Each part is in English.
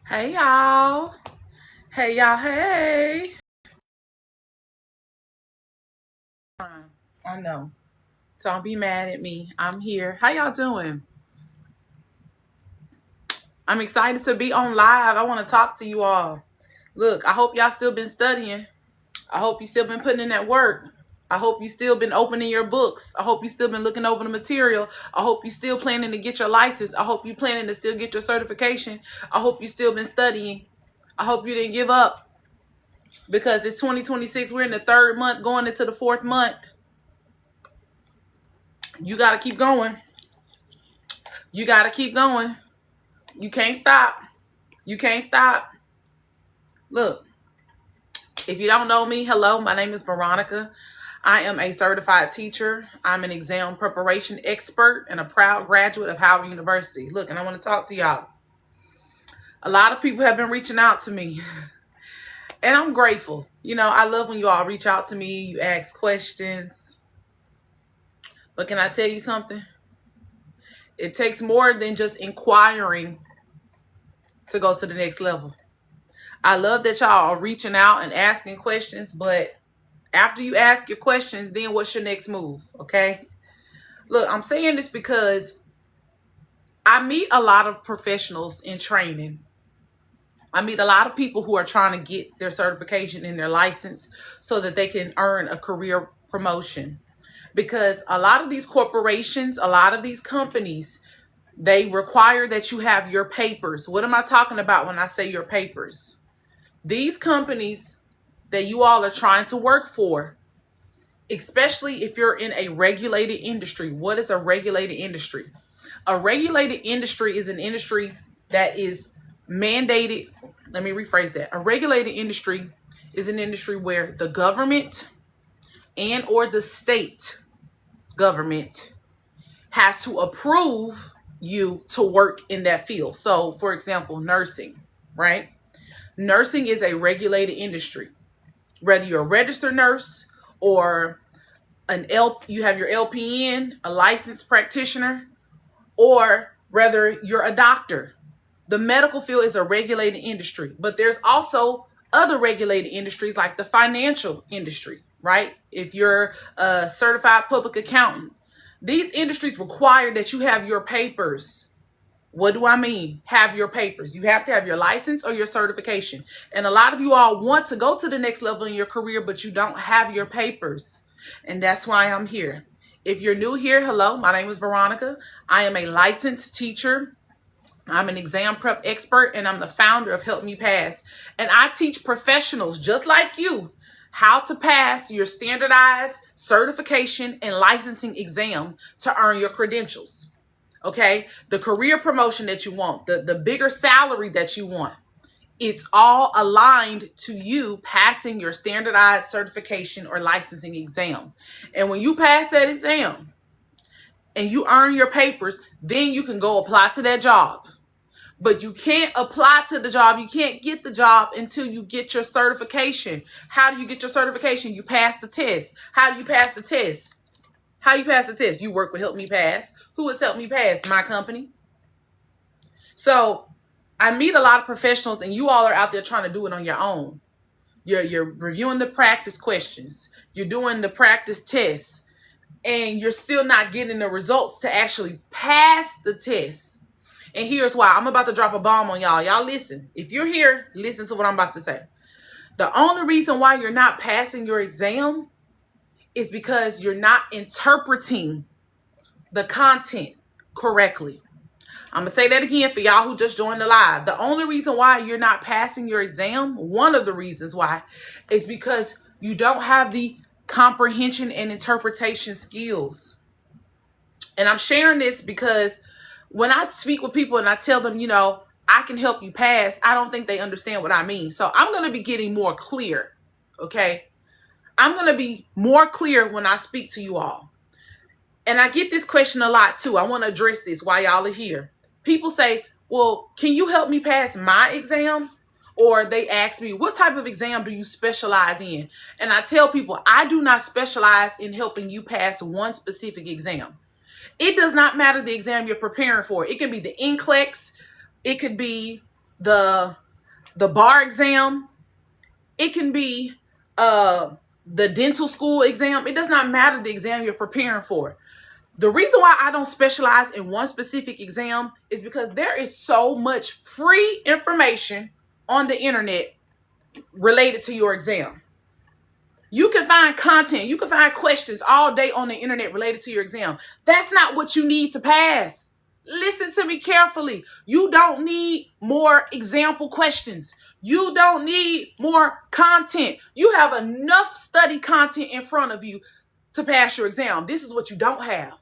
Hey y'all. Hey y'all. Hey. I know. Don't be mad at me. I'm here. How y'all doing? I'm excited to be on live. I want to talk to you all. Look, I hope y'all still been studying. I hope you still been putting in that work. I hope you still been opening your books. I hope you still been looking over the material. I hope you still planning to get your license. I hope you planning to still get your certification. I hope you still been studying. I hope you didn't give up because it's 2026. We're in the third month going into the fourth month. You got to keep going. You got to keep going. You can't stop. You can't stop. Look, if you don't know me, hello, my name is Veronica. I am a certified teacher. I'm an exam preparation expert and a proud graduate of Howard University. Look, and I want to talk to y'all. A lot of people have been reaching out to me, and I'm grateful. You know, I love when you all reach out to me, you ask questions. But can I tell you something? It takes more than just inquiring to go to the next level. I love that y'all are reaching out and asking questions, but after you ask your questions, then what's your next move? Okay. Look, I'm saying this because I meet a lot of professionals in training. I meet a lot of people who are trying to get their certification and their license so that they can earn a career promotion. Because a lot of these corporations, a lot of these companies, they require that you have your papers. What am I talking about when I say your papers? These companies that you all are trying to work for, especially if you're in a regulated industry. What is a regulated industry? A regulated industry is an industry that is mandated. Let me rephrase that. A regulated industry is an industry where the government and or the state government has to approve you to work in that field. So, for example, nursing, right? Nursing is a regulated industry. Whether you're a registered nurse or you have your LPN, a licensed practitioner, or whether you're a doctor. The medical field is a regulated industry, but there's also other regulated industries like the financial industry, right? If you're a certified public accountant, these industries require that you have your papers. What do I mean? Have your papers. You have to have your license or your certification. And a lot of you all want to go to the next level in your career, but you don't have your papers. And that's why I'm here. If you're new here, hello, my name is Veronica. I am a licensed teacher. I'm an exam prep expert, and I'm the founder of Help Me Pass. And I teach professionals just like you how to pass your standardized certification and licensing exam to earn your credentials. Okay, the career promotion that you want, the bigger salary that you want, it's all aligned to you passing your standardized certification or licensing exam. And when you pass that exam and you earn your papers, then you can go apply to that job. But you can't apply to the job. You can't get the job until you get your certification. How do you get your certification? You pass the test. How do you pass the test? How you pass the test? You work with Help Me Pass. Who has Helped Me Pass? My company. So I meet a lot of professionals, and you all are out there trying to do it on your own. You're reviewing the practice questions. You're doing the practice tests, and you're still not getting the results to actually pass the test. And here's why. I'm about to drop a bomb on y'all. Y'all listen. If you're here, listen to what I'm about to say. The only reason why you're not passing your exam is because you're not interpreting the content correctly. I'm going to say that again for y'all who just joined the live. The only reason why you're not passing your exam, one of the reasons why, is because you don't have the comprehension and interpretation skills. And I'm sharing this because when I speak with people and I tell them, you know, I can help you pass, I don't think they understand what I mean. So I'm going to be getting more clear, okay? I'm going to be more clear when I speak to you all. And I get this question a lot too. I want to address this while y'all are here. People say, well, can you help me pass my exam? Or they ask me, what type of exam do you specialize in? And I tell people, I do not specialize in helping you pass one specific exam. It does not matter the exam you're preparing for. It could be the NCLEX. It could be the bar exam. It can be the dental school exam. It does not matter the exam you're preparing for. The reason why I don't specialize in one specific exam is because there is so much free information on the internet related to your exam. You can find content, you can find questions all day on the internet related to your exam. That's not what you need to pass. Listen to me carefully. You don't need more example questions. You don't need more content. You have enough study content in front of you to pass your exam. This is what you don't have.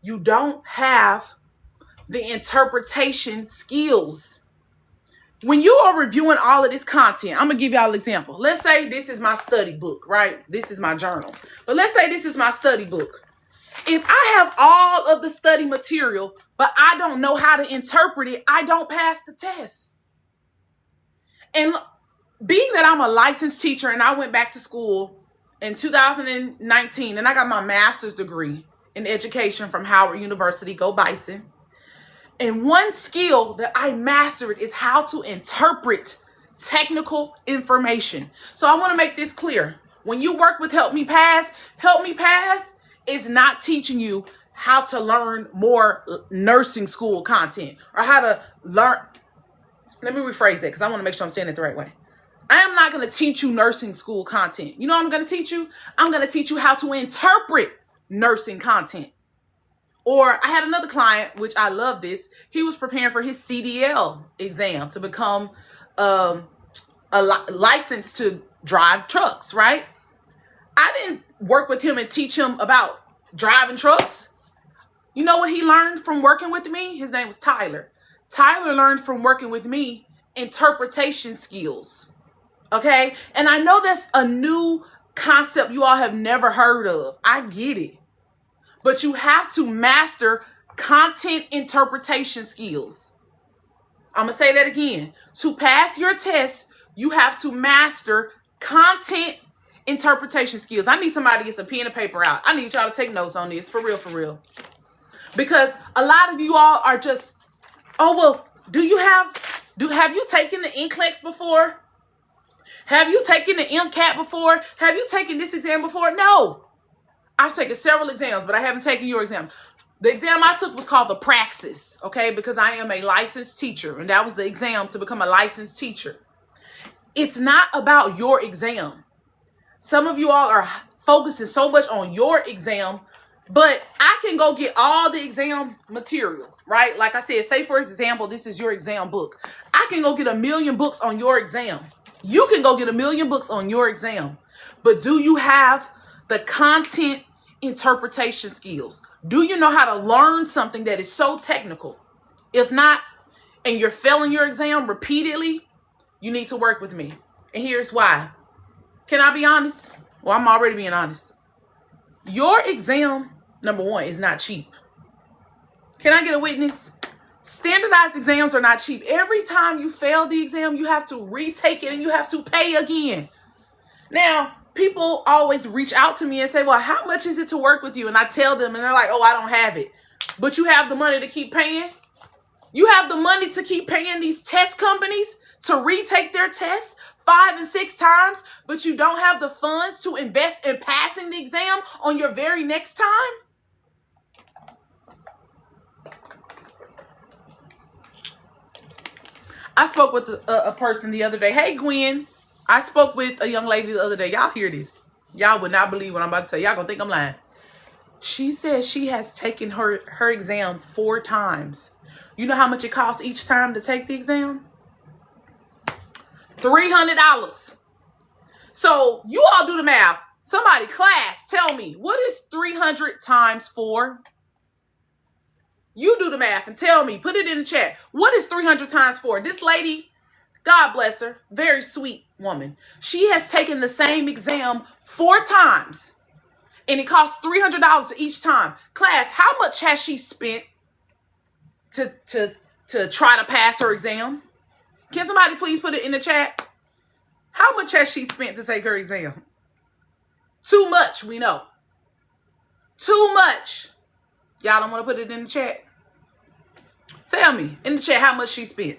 You don't have the interpretation skills. When you are reviewing all of this content, I'm going to give y'all an example. Let's say this is my study book, right? This is my journal. But let's say this is my study book. If I have all of the study material, but I don't know how to interpret it, I don't pass the test. And being that I'm a licensed teacher and I went back to school in 2019 and I got my master's degree in education from Howard University, go Bison. And one skill that I mastered is how to interpret technical information. So I want to make this clear. When you work with Help Me Pass is not teaching you how to learn more nursing school content or how to learn. Let me rephrase that because I want to make sure I'm saying it the right way. I am not going to teach you nursing school content. You know what I'm going to teach you? I'm going to teach you how to interpret nursing content. Or I had another client, which I love this. He was preparing for his CDL exam to become licensed to drive trucks, right? I didn't work with him and teach him about driving trucks. You know what he learned from working with me? His name was Tyler. Tyler learned from working with me interpretation skills. Okay? And I know that's a new concept you all have never heard of. I get it. But you have to master content interpretation skills. I'm going to say that again. To pass your test, you have to master content interpretation skills. I need somebody to get some pen and paper out. I need y'all to take notes on this. For real, for real. Because a lot of you all are just, oh, well, have you taken the NCLEX before? Have you taken the MCAT before? Have you taken this exam before? No. I've taken several exams, but I haven't taken your exam. The exam I took was called the Praxis, okay? Because I am a licensed teacher, and that was the exam to become a licensed teacher. It's not about your exam. Some of you all are focusing so much on your exam, but I can go get all the exam material, right? Like I said, say for example, this is your exam book. I can go get 1,000,000 books on your exam. You can go get 1,000,000 books on your exam. But do you have the content interpretation skills? Do you know how to learn something that is so technical? If not, and you're failing your exam repeatedly, you need to work with me. And here's why. Can I be honest? Well, I'm already being honest. Your exam, number one, is not cheap. Can I get a witness? Standardized exams are not cheap. Every time you fail the exam, you have to retake it and you have to pay again. Now, people always reach out to me and say, well, how much is it to work with you? And I tell them and they're like, oh, I don't have it. But you have the money to keep paying. You have the money to keep paying these test companies to retake their tests 5 and 6 times, but you don't have the funds to invest in passing the exam on your very next time. I spoke with a person the other day. Hey, Gwen. I spoke with a young lady the other day. Y'all hear this. Y'all would not believe what I'm about to tell you. Y'all gonna think I'm lying. She says she has taken her exam 4 times. You know how much it costs each time to take the exam? $300. So you all do the math. Somebody, class, tell me, what is 300 times 4? You do the math and tell me. Put it in the chat. What is 300 times 4? This lady, God bless her, very sweet woman. She has taken the same exam 4 times. And it costs $300 each time. Class, how much has she spent to try to pass her exam? Can somebody please put it in the chat? How much has she spent to take her exam? Too much, we know. Too much. Y'all don't want to put it in the chat? Tell me in the chat how much she spent.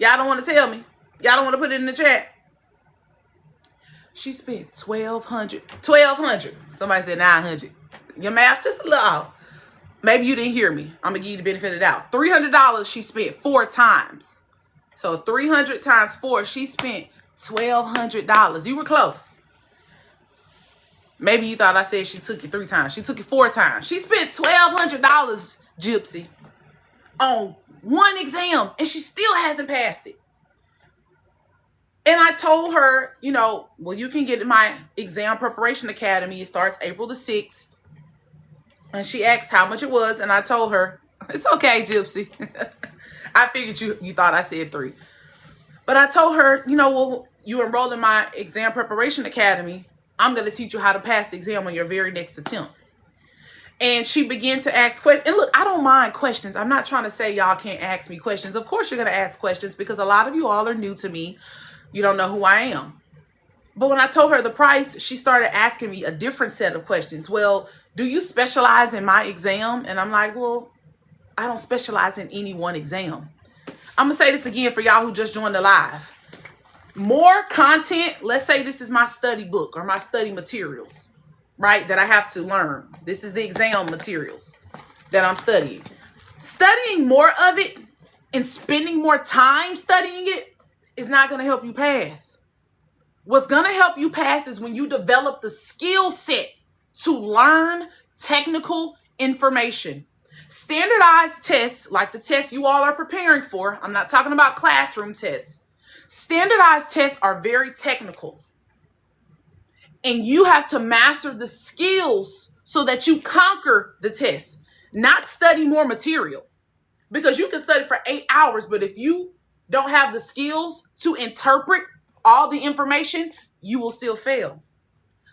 Y'all don't want to tell me. Y'all don't want to put it in the chat. She spent $1,200. $1,200. Somebody said $900. Your math just a little off. Maybe you didn't hear me. I'm going to give you the benefit of the doubt. $300 she spent 4 times. So 300 times 4, she spent $1,200. You were close. Maybe you thought I said she took it 3 times. She took it 4 times. She spent $1,200, Gypsy, on one exam, and she still hasn't passed it. And I told her, you know, well, you can get in my exam preparation academy. It starts April the 6th. And she asked how much it was. And I told her, it's okay, Gypsy. I figured you thought I said 3. But I told her, you know, well, you enroll in my exam preparation academy. I'm going to teach you how to pass the exam on your very next attempt. And she began to ask questions. And look, I don't mind questions. I'm not trying to say y'all can't ask me questions. Of course, you're going to ask questions because a lot of you all are new to me. You don't know who I am. But when I told her the price, she started asking me a different set of questions. Well, do you specialize in my exam? And I'm like, well, I don't specialize in any one exam. I'm going to say this again for y'all who just joined the live. More content. Let's say this is my study book or my study materials, right? That I have to learn. This is the exam materials that I'm studying. Studying more of it and spending more time studying it is not going to help you pass. What's going to help you pass is when you develop the skill set to learn technical information. Standardized tests, like the tests you all are preparing for, I'm not talking about classroom tests. Standardized tests are very technical. And you have to master the skills so that you conquer the test, not study more material. Because you can study for 8 hours, but if you don't have the skills to interpret all the information, you will still fail.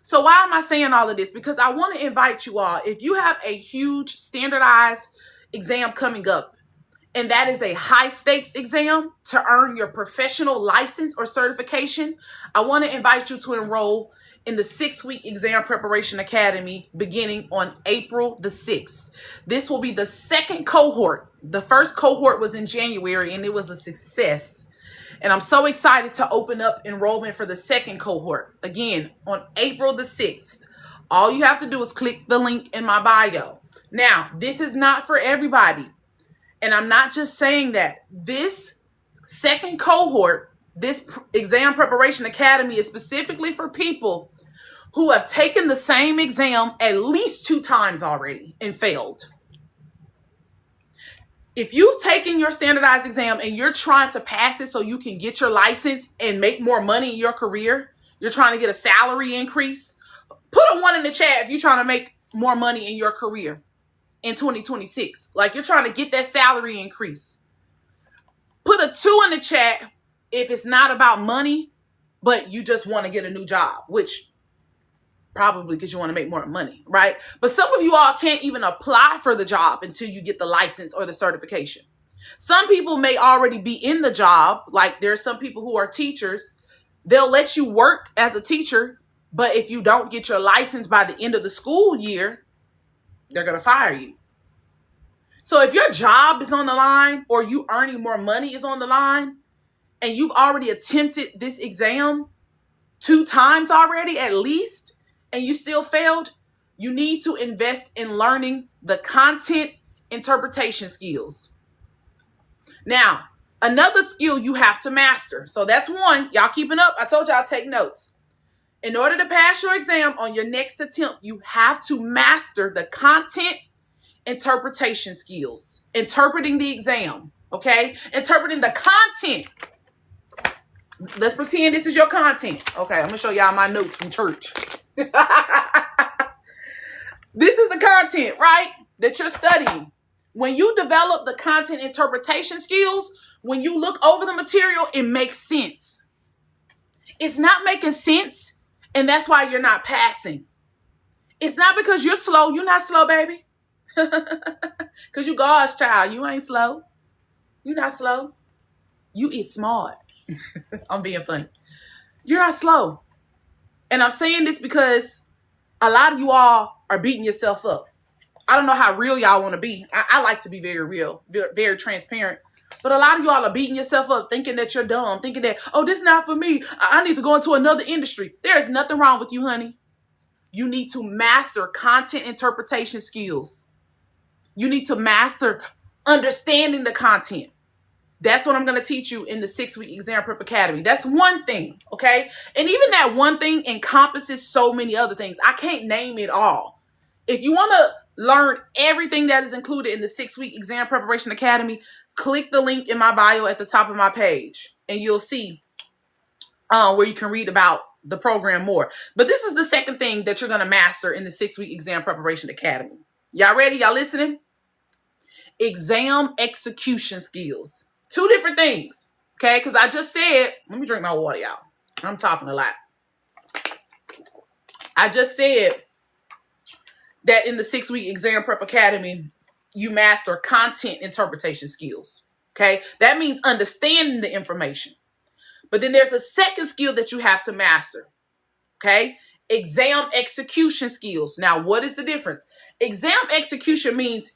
So why am I saying all of this? Because I want to invite you all, if you have a huge standardized exam coming up, and that is a high stakes exam to earn your professional license or certification, I want to invite you to enroll in the 6-week exam preparation academy beginning on April the 6th. This will be the second cohort. The first cohort was in January and it was a success. And I'm so excited to open up enrollment for the second cohort. Again, on April the 6th. All you have to do is click the link in my bio. Now, this is not for everybody. And I'm not just saying that. This second cohort, this exam preparation academy is specifically for people who have taken the same exam at least 2 times already and failed. If you've taken your standardized exam and you're trying to pass it so you can get your license and make more money in your career, you're trying to get a salary increase, put a 1 in the chat if you're trying to make more money in your career in 2026. Like you're trying to get that salary increase. Put a 2 in the chat if it's not about money, but you just want to get a new job, which probably because you want to make more money, right? But some of you all can't even apply for the job until you get the license or the certification. Some people may already be in the job. Like there's some people who are teachers. They'll let you work as a teacher, but if you don't get your license by the end of the school year, they're going to fire you. So if your job is on the line or you earning more money is on the line and you've already attempted this exam 2 times already at least, and you still failed, you need to invest in learning the content interpretation skills. Now, another skill you have to master. So that's 1. Y'all keeping up? I told y'all take notes. In order to pass your exam on your next attempt, you have to master the content interpretation skills. Interpreting the exam, okay? Interpreting the content. Let's pretend this is your content. Okay, I'm going to show y'all my notes from church. This is the content, right, that you're studying. When you develop the content interpretation skills, when you look over the material, it makes sense. It's not making sense, and that's why you're not passing. It's not because you're slow. You're not slow, baby. Because you God's child. You ain't slow. You're not slow. You is smart. I'm being funny. You're not slow. And I'm saying this because a lot of you all are beating yourself up. I don't know how real y'all want to be. I like to be very real, very transparent. But a lot of y'all are beating yourself up thinking that you're dumb, thinking that, oh, this is not for me. I need to go into another industry. There is nothing wrong with you, honey. You need to master content interpretation skills. You need to master understanding the content. That's what I'm going to teach you in the 6-week Exam Prep Academy. That's one thing, okay? And even that one thing encompasses so many other things. I can't name it all. If you want to learn everything that is included in the 6-week Exam Preparation Academy, click the link in my bio at the top of my page, and you'll see where you can read about the program more. But this is the second thing that you're going to master in the 6-week Exam Preparation Academy. Y'all ready? Y'all listening? Exam execution skills. 2 different things, okay? Because I just said, let me drink my water, y'all. I'm talking a lot. I just said that in the 6-week Exam Prep Academy, you master content interpretation skills, okay? That means understanding the information. But then there's a second skill that you have to master, okay? Exam execution skills. Now, what is the difference? Exam execution means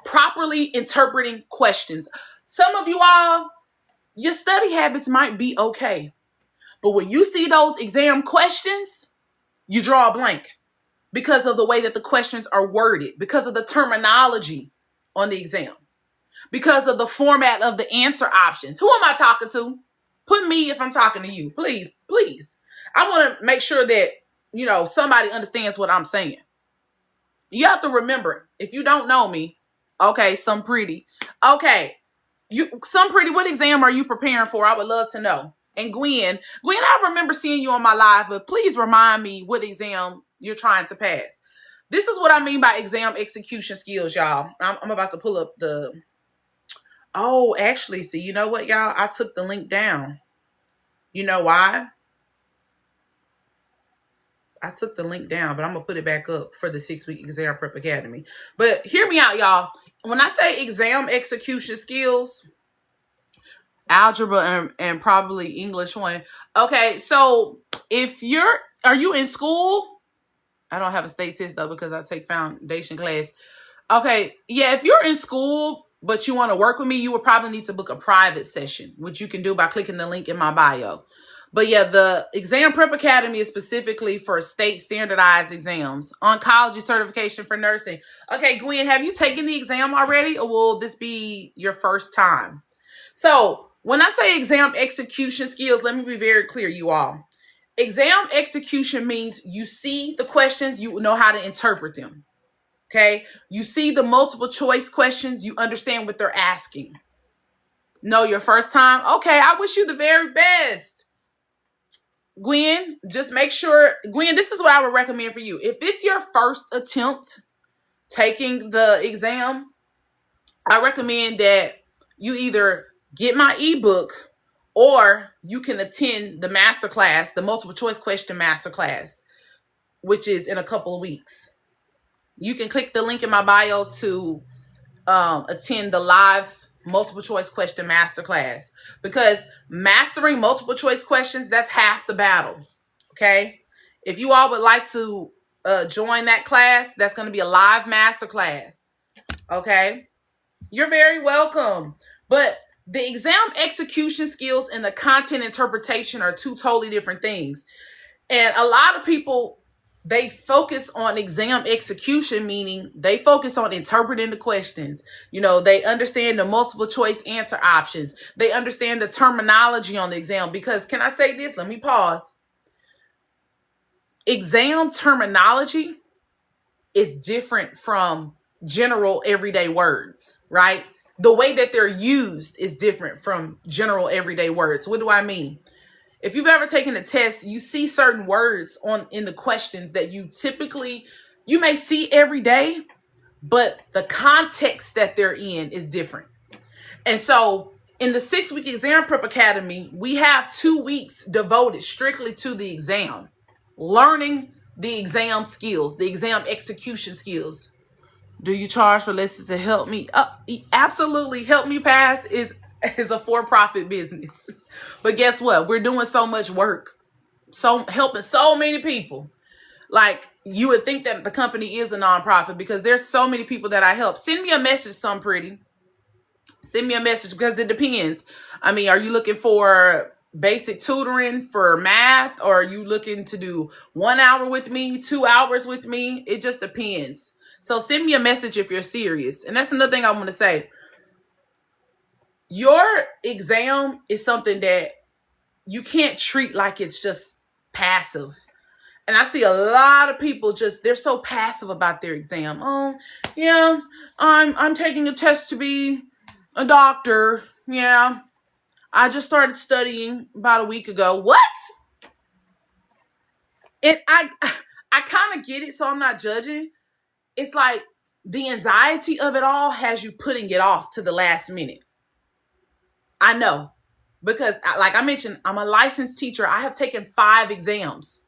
properly interpreting questions. Some of you all, your study habits might be okay. But when you see those exam questions, you draw a blank because of the way that the questions are worded, because of the terminology on the exam, because of the format of the answer options. Who am I talking to? Put me if I'm talking to you. Please, please. I want to make sure that, somebody understands what I'm saying. You have to remember, if you don't know me, okay, some pretty. Okay, some pretty, what exam are you preparing for? I would love to know. And Gwen, I remember seeing you on my live, but please remind me what exam you're trying to pass. This is what I mean by exam execution skills, y'all. I'm about to pull up actually, see, you know what, y'all? I took the link down. You know why? I took the link down, but I'm going to put it back up for the 6-week Exam Prep Academy. But hear me out, y'all. When I say exam execution skills, algebra and probably English 1. Okay, so are you in school? I don't have a state test though because I take foundation class. Okay, yeah, if you're in school, but you want to work with me, you would probably need to book a private session, which you can do by clicking the link in my bio. But yeah, the Exam Prep Academy is specifically for state standardized exams. Oncology certification for nursing. Okay, Gwen, have you taken the exam already, or will this be your first time? So when I say exam execution skills, let me be very clear, you all. Exam execution means you see the questions, you know how to interpret them. Okay? You see the multiple choice questions, you understand what they're asking. No, your first time? Okay, I wish you the very best. Gwen, just make sure, Gwen, this is what I would recommend for you. If it's your first attempt taking the exam, I recommend that you either get my ebook or you can attend the masterclass, the multiple choice question masterclass, which is in a couple of weeks. You can click the link in my bio to attend the live multiple choice question masterclass, because mastering multiple choice questions, that's half the battle. Okay. If you all would like to join that class, that's going to be a live masterclass. Okay. You're very welcome. But the exam execution skills and the content interpretation are 2 totally different things. And a lot of people, they focus on exam execution, meaning they focus on interpreting the questions. They understand the multiple choice answer options. They understand the terminology on the exam. Because, can I say this? Let me pause. Exam terminology is different from general everyday words, right? The way that they're used is different from general everyday words. What do I mean? If you've ever taken a test, you see certain words in the questions that you may see every day, but the context that they're in is different. And so in the 6-week Exam Prep Academy, we have 2 weeks devoted strictly to the exam, learning the exam skills, the exam execution skills. Do you charge for lessons to help me? Absolutely. Help Me Pass is a for-profit business. But guess what? We're doing so much work, helping so many people. Like, you would think that the company is a nonprofit because there's so many people that I help. Send me a message, some pretty. Send me a message because it depends. I mean, are you looking for basic tutoring for math, or are you looking to do 1 hour with me, 2 hours with me? It just depends. So send me a message if you're serious. And that's another thing I want to say. Your exam is something that you can't treat like it's just passive. And I see a lot of people they're so passive about their exam. Oh, yeah, I'm taking a test to be a doctor. Yeah, I just started studying about a week ago. What? And I kind of get it, so I'm not judging. It's like the anxiety of it all has you putting it off to the last minute. I know, because like I mentioned, I'm a licensed teacher. I have taken 5 exams.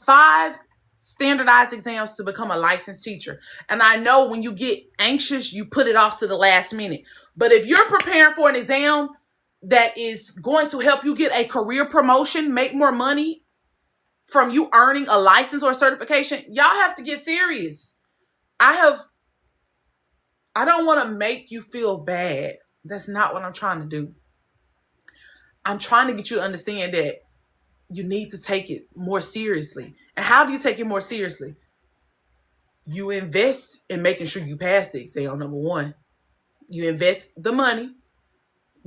5 standardized exams to become a licensed teacher. And I know when you get anxious, you put it off to the last minute. But if you're preparing for an exam that is going to help you get a career promotion, make more money from you earning a license or a certification, y'all have to get serious. I don't want to make you feel bad. That's not what I'm trying to do. I'm trying to get you to understand that you need to take it more seriously. And how do you take it more seriously? You invest in making sure you pass the exam, number one. You invest the money.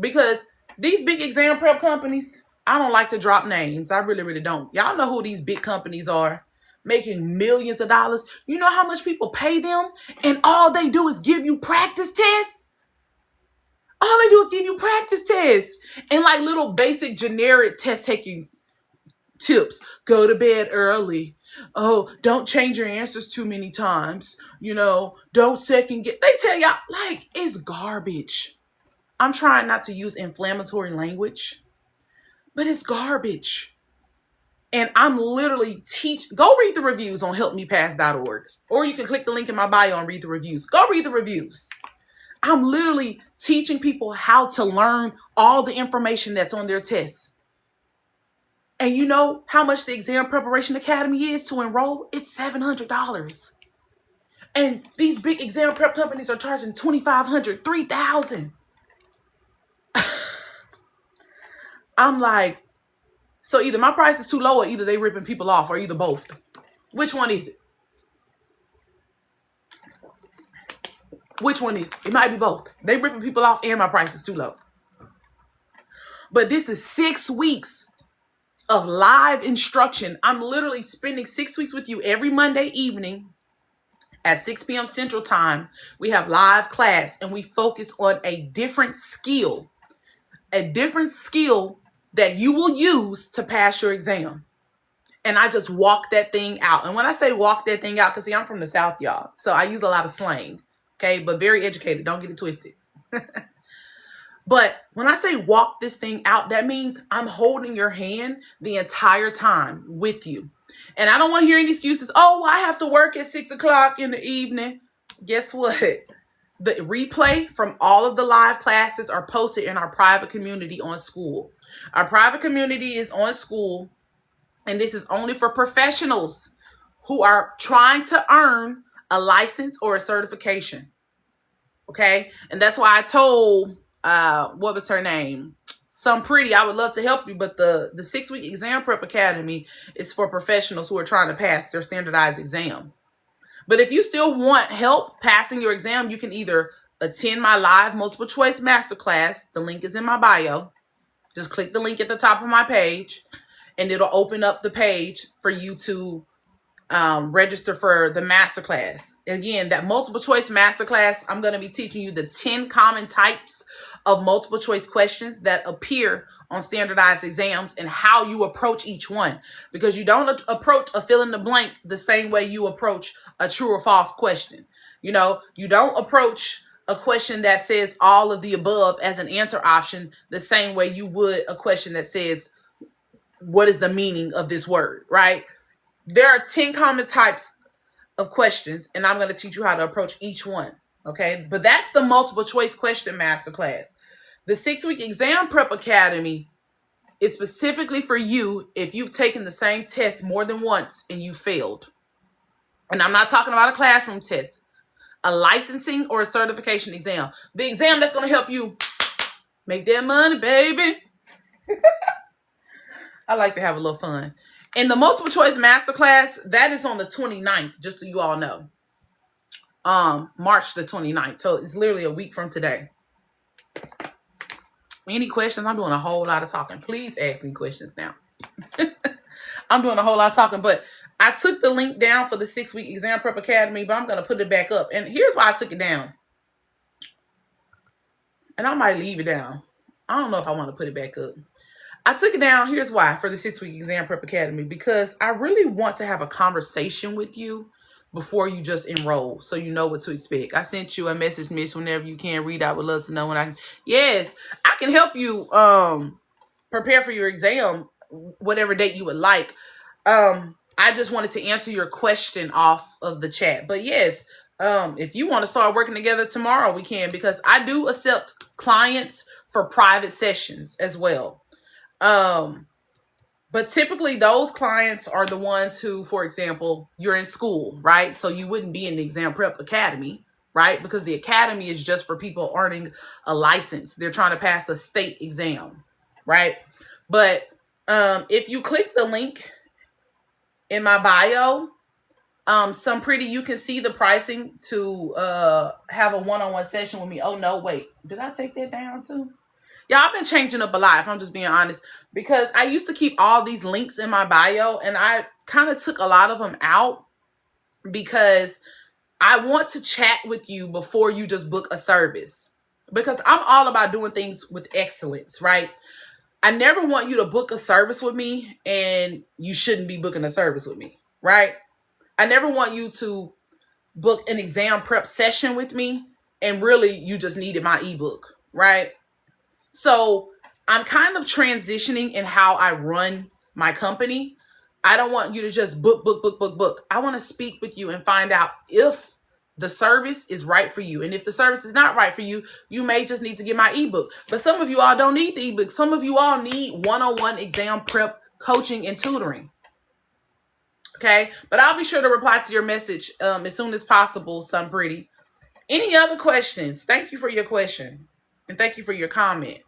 Because these big exam prep companies, I don't like to drop names. I really, really don't. Y'all know who these big companies are, making millions of dollars. You know how much people pay them? And all they do is give you practice tests? All they do is give you practice tests. And like little basic generic test taking tips. Go to bed early. Oh, don't change your answers too many times. Don't second guess. They tell y'all, like, it's garbage. I'm trying not to use inflammatory language, but it's garbage. And I'm literally go read the reviews on helpmepass.org. Or you can click the link in my bio and read the reviews. Go read the reviews. I'm literally teaching people how to learn all the information that's on their tests. And you know how much the Exam Preparation Academy is to enroll? It's $700. And these big exam prep companies are charging $2,500, $3,000. I'm like, so either my price is too low or either they ripping people off or either both. Which one is it? Which one is it? It might be both. They ripping people off and my price is too low. But this is 6 weeks of live instruction. I'm literally spending 6 weeks with you every Monday evening at 6 p.m. Central Time. We have live class and we focus on a different skill that you will use to pass your exam. And I just walk that thing out. And when I say walk that thing out, because see, I'm from the South, y'all. So I use a lot of slang, okay? But very educated. Don't get it twisted. But when I say walk this thing out, that means I'm holding your hand the entire time with you. And I don't want to hear any excuses. Oh, well, I have to work at 6 o'clock in the evening. Guess what? The replay from all of the live classes are posted in our private community on School. Our private community is on School, and this is only for professionals who are trying to earn a license or a certification. Okay? And that's why I told, what was her name? Some Pretty, I would love to help you, but the 6-week Exam Prep Academy is for professionals who are trying to pass their standardized exam. But if you still want help passing your exam, you can either attend my live multiple choice masterclass. The link is in my bio. Just click the link at the top of my page, and it'll open up the page for you to register for the masterclass. Again, that multiple choice masterclass, I'm going to be teaching you the 10 common types of multiple choice questions that appear on standardized exams and how you approach each one. Because you don't approach a fill in the blank the same way you approach a true or false question. You don't approach a question that says all of the above as an answer option the same way you would a question that says, what is the meaning of this word, right? There are 10 common types of questions, and I'm going to teach you how to approach each one, okay? But that's the multiple choice question masterclass. The 6-week Exam Prep Academy is specifically for you if you've taken the same test more than once and you failed. And I'm not talking about a classroom test. a licensing or a certification exam. The exam that's going to help you make that money, baby. I like to have a little fun. And the multiple choice masterclass, that is on the 29th, just so you all know. March the 29th. So it's literally a week from today. Any questions? I'm doing a whole lot of talking. Please ask me questions now. I'm doing a whole lot of talking, but I took the link down for the 6-week Exam Prep Academy, but I'm going to put it back up. And here's why I took it down. And I might leave it down. I don't know if I want to put it back up. I took it down. Here's why for the 6-week Exam Prep Academy, because I really want to have a conversation with you before you just enroll, so you know what to expect. I sent you a message, miss, whenever you can read. I would love to know when I can. Yes, I can help you prepare for your exam, whatever date you would like. I just wanted to answer your question off of the chat. But yes, if you want to start working together tomorrow, we can, because I do accept clients for private sessions as well. But typically those clients are the ones who, for example, you're in school, right? So you wouldn't be in the Exam Prep Academy, right? Because the academy is just for people earning a license. They're trying to pass a state exam, right? But if you click the link in my bio, some pretty, you can see the pricing to have a one-on-one session with me. Oh no, wait, did I take that down too? Yeah, I've been changing up a lot, if I'm just being honest, because I used to keep all these links in my bio, and I kind of took a lot of them out because I want to chat with you before you just book a service, because I'm all about doing things with excellence, right? I never want you to book a service with me and you shouldn't be booking a service with me, right? I never want you to book an exam prep session with me and really you just needed my ebook, right? So I'm kind of transitioning in how I run my company. I don't want you to just book. I want to speak with you and find out if the service is right for you. And if the service is not right for you, you may just need to get my ebook. But some of you all don't need the ebook. Some of you all need one-on-one exam prep coaching and tutoring. Okay, but I'll be sure to reply to your message as soon as possible, some pretty. Any other questions? Thank you for your question. And thank you for your comment.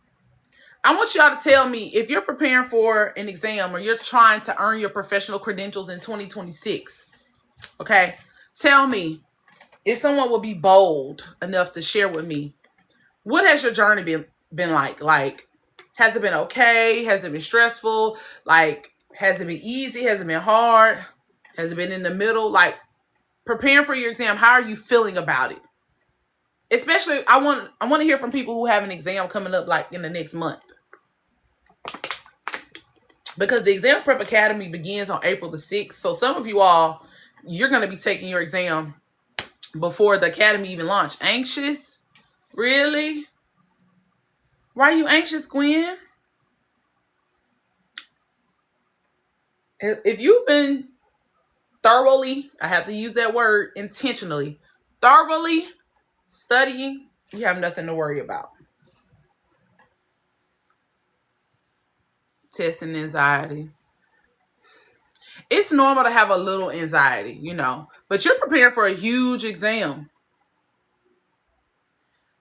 I want y'all to tell me if you're preparing for an exam or you're trying to earn your professional credentials in 2026. Okay, tell me if someone will be bold enough to share with me, what has your journey been like? Like, has it been okay? Has it been stressful? Like, has it been easy? Has it been hard? Has it been in the middle? Like, preparing for your exam, how are you feeling about it? Especially, I want to hear from people who have an exam coming up like in the next month. Because the Exam Prep Academy begins on April the 6th. So some of you all, you're going to be taking your exam before the academy even launched. Anxious? Really? Why are you anxious, Gwen? If you've been thoroughly, I have to use that word intentionally, thoroughly studying, you have nothing to worry about. Testing anxiety. It's normal to have a little anxiety, you know, but you're preparing for a huge exam.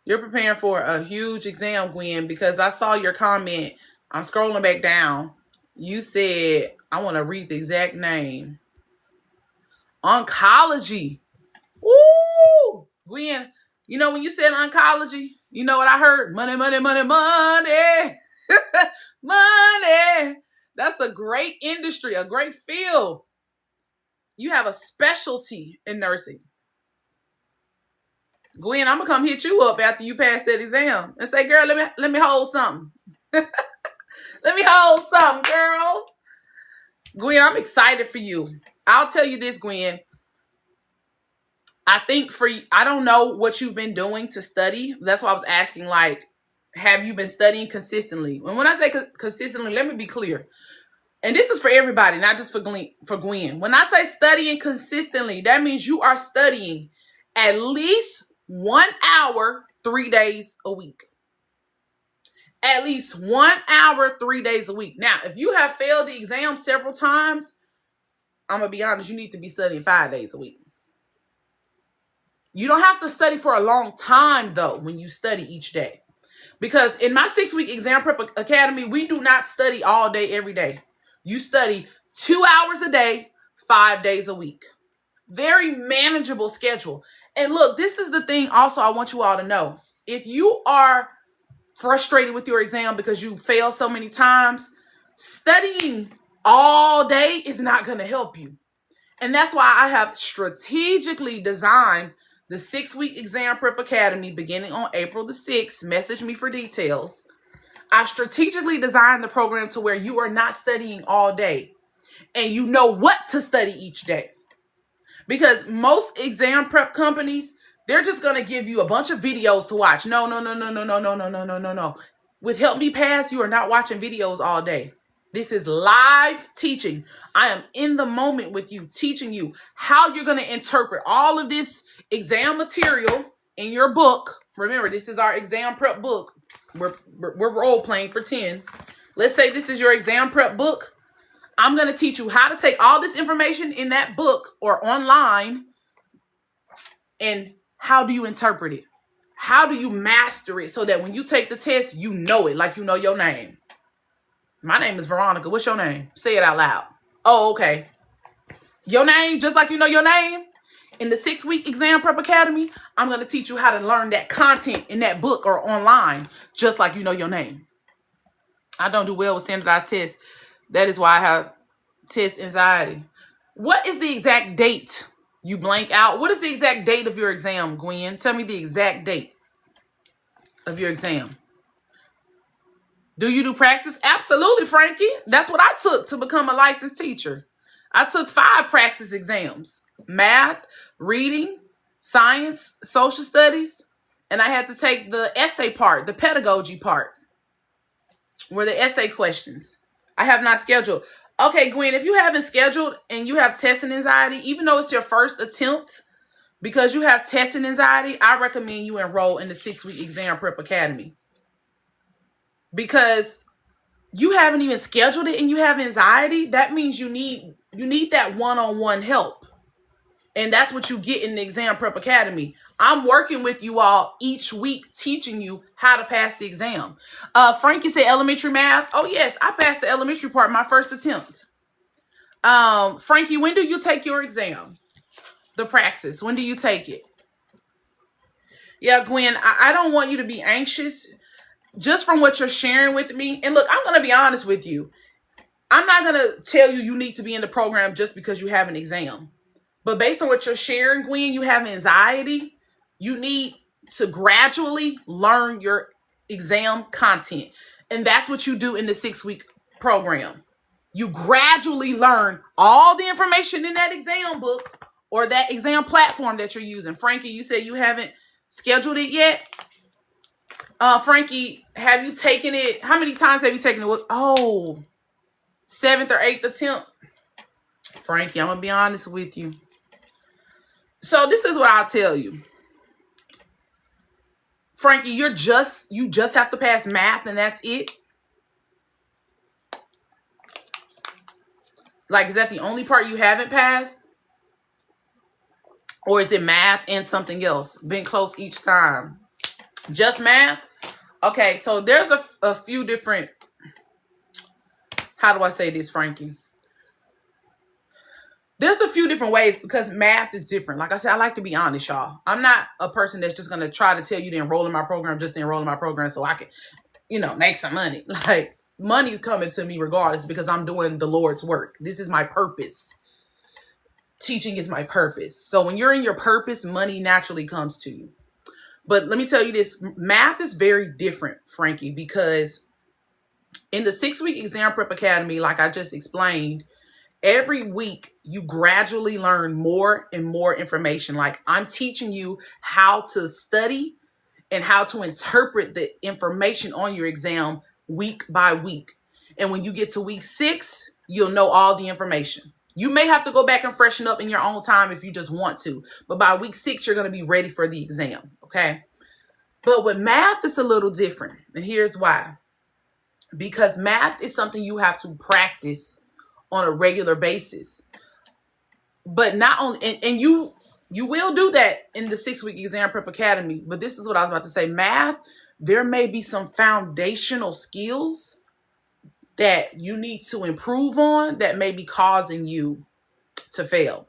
You're preparing for a huge exam, Gwen, because I saw your comment. I'm scrolling back down. You said, I want to read the exact name. Oncology. Woo! Gwen, you know when you said oncology, you know what I heard? Money, money, money, money. Money. That's a great industry, a great field. You have a specialty in nursing. Gwen, I'm gonna come hit you up after you pass that exam and say, girl, let me hold something. Let me hold something, girl. Gwen, I'm excited for you. I'll tell you this, Gwen. I think I don't know what you've been doing to study. That's why I was asking, like, have you been studying consistently? And when I say consistently, let me be clear. And this is for everybody, not just for Gwen. When I say studying consistently, that means you are studying at least 1 hour, 3 days a week. At least 1 hour, 3 days a week. Now, if you have failed the exam several times, I'm going to be honest, you need to be studying 5 days a week. You don't have to study for a long time, though, when you study each day. Because in my 6-week exam prep academy, we do not study all day, every day. You study 2 hours a day, 5 days a week. Very manageable schedule. And look, this is the thing also I want you all to know. If you are frustrated with your exam because you failed so many times, studying all day is not going to help you. And that's why I have strategically designed the 6-week exam prep academy beginning on April the 6th. Message me for details. I've strategically designed the program to where you are not studying all day and you know what to study each day. Because most exam prep companies, they're just going to give you a bunch of videos to watch. No. With Help Me Pass, you are not watching videos all day. This is live teaching. I am in the moment with you, teaching you how you're going to interpret all of this exam material in your book. Remember, this is our exam prep book. We're role playing, pretend. Let's say this is your exam prep book. I'm going to teach you how to take all this information in that book or online and how do you interpret it? How do you master it so that when you take the test, you know it like you know your name? My name is Veronica. What's your name? Say it out loud. Oh, okay. Your name, just like you know your name. In the 6-week exam prep academy, I'm going to teach you how to learn that content in that book or online, just like you know your name. I don't do well with standardized tests. That is why I have test anxiety. What is the exact date you blank out? What is the exact date of your exam, Gwen? Tell me the exact date of your exam. Do you do practice? Absolutely, Frankie. That's what I took to become a licensed teacher. I took 5 practice exams: math, reading, science, social studies, and I had to take the essay part, the pedagogy part, where the essay questions. I have not scheduled. Okay, Gwen, if you haven't scheduled and you have testing anxiety, even though it's your first attempt, because you have testing anxiety, I recommend you enroll in the 6-week exam prep academy. Because you haven't even scheduled it and you have anxiety, that means you need that one-on-one help. And that's what you get in the exam prep academy. I'm working with you all each week, teaching you how to pass the exam. Frankie said elementary math. Oh yes, I passed the elementary part my first attempt. Frankie, when do you take your exam? The praxis, when do you take it? Yeah, Gwen, I don't want you to be anxious. Just from what you're sharing with me, and look, I'm going to be honest with you. I'm not going to tell you you need to be in the program just because you have an exam. But based on what you're sharing, Gwen, you have anxiety. You need to gradually learn your exam content. And that's what you do in the 6-week program. You gradually learn all the information in that exam book or that exam platform that you're using. Frankie, you said you haven't scheduled it yet. Frankie, have you taken it? How many times have you taken it? Oh, 7th or 8th attempt. Frankie, I'm going to be honest with you. So this is what I'll tell you. Frankie, you just have to pass math and that's it. Like, is that the only part you haven't passed? Or is it math and something else? Been close each time. Just math? Okay, so there's a few different, how do I say this, Frankie? There's a few different ways because math is different. Like I said, I like to be honest, y'all. I'm not a person that's just going to try to tell you to enroll in my program just to enroll in my program so I can, make some money. Like, money's coming to me regardless because I'm doing the Lord's work. This is my purpose. Teaching is my purpose. So when you're in your purpose, money naturally comes to you. But let me tell you this, math is very different, Frankie, because in the 6-week exam prep academy, like I just explained, every week you gradually learn more and more information. Like, I'm teaching you how to study and how to interpret the information on your exam week by week. And when you get to week 6, you'll know all the information. You may have to go back and freshen up in your own time if you just want to. But by week 6, you're going to be ready for the exam. Okay. But with math, it's a little different. And here's why. Because math is something you have to practice on a regular basis. But not only, and you You will do that in the 6-week exam prep academy. But this is what I was about to say. Math, there may be some foundational skills that you need to improve on that may be causing you to fail.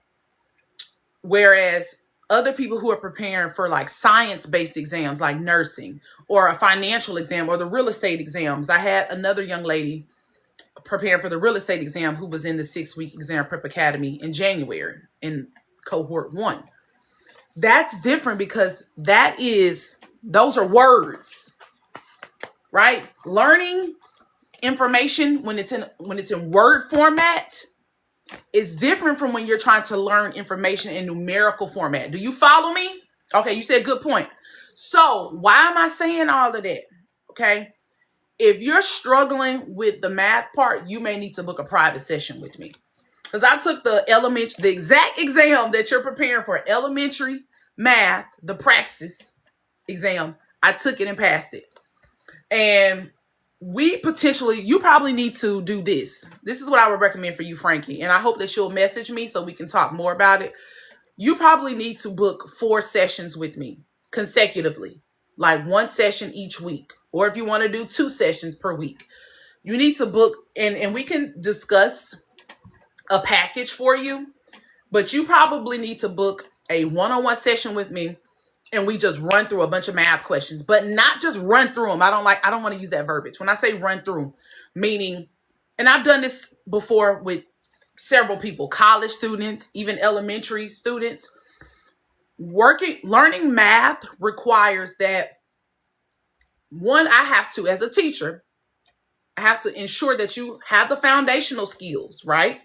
Whereas other people who are preparing for like science-based exams like nursing or a financial exam or the real estate exams. I had another young lady preparing for the real estate exam who was in the 6-week exam prep academy in January in cohort 1. That's different because those are words, right? Learning information when it's in word format is different from when you're trying to learn information in numerical format. Do you follow me? Okay, you said good point. So why am I saying all of that? Okay. If you're struggling with the math part, you may need to book a private session with me. Because I took the exact exam that you're preparing for, elementary math, the praxis exam. I took it and passed it. And you probably need to do this. This is what I would recommend for you, Frankie. And I hope that you'll message me so we can talk more about it. You probably need to book 4 sessions with me consecutively, like 1 session each week. Or if you want to do 2 sessions per week, you need to book and we can discuss a package for you, but you probably need to book a one-on-one session with me and we just run through a bunch of math questions, but not just run through them. I don't want to use that verbiage. When I say run through, meaning, and I've done this before with several people, college students, even elementary students. Learning math requires that, one, I have to, as a teacher, I have to ensure that you have the foundational skills, right?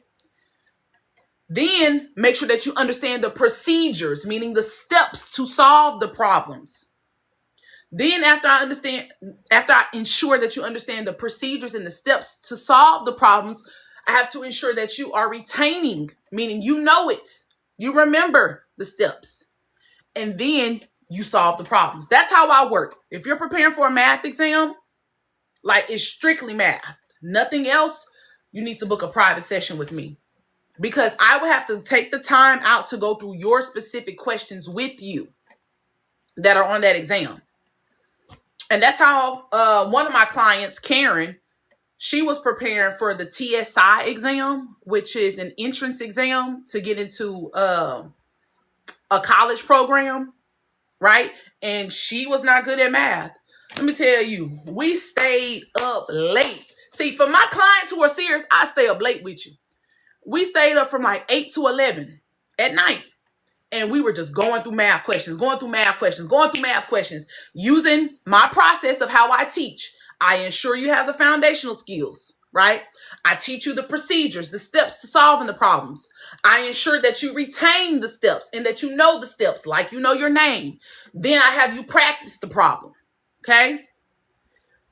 Then make sure that you understand the procedures, meaning the steps to solve the problems. Then after I ensure that you understand the procedures and the steps to solve the problems, I have to ensure that you are retaining, meaning you know it. You remember the steps. And then you solve the problems. That's how I work. If you're preparing for a math exam, like it's strictly math, nothing else, you need to book a private session with me. Because I would have to take the time out to go through your specific questions with you that are on that exam. And that's how one of my clients, Karen, she was preparing for the TSI exam, which is an entrance exam to get into a college program, right? And she was not good at math. Let me tell you, we stayed up late. See, for my clients who are serious, I stay up late with you. We stayed up from like 8 to 11 at night. And we were just going through math questions, using my process of how I teach. I ensure you have the foundational skills, right? I teach you the procedures, the steps to solving the problems. I ensure that you retain the steps and that you know the steps, like you know your name. Then I have you practice the problem, okay?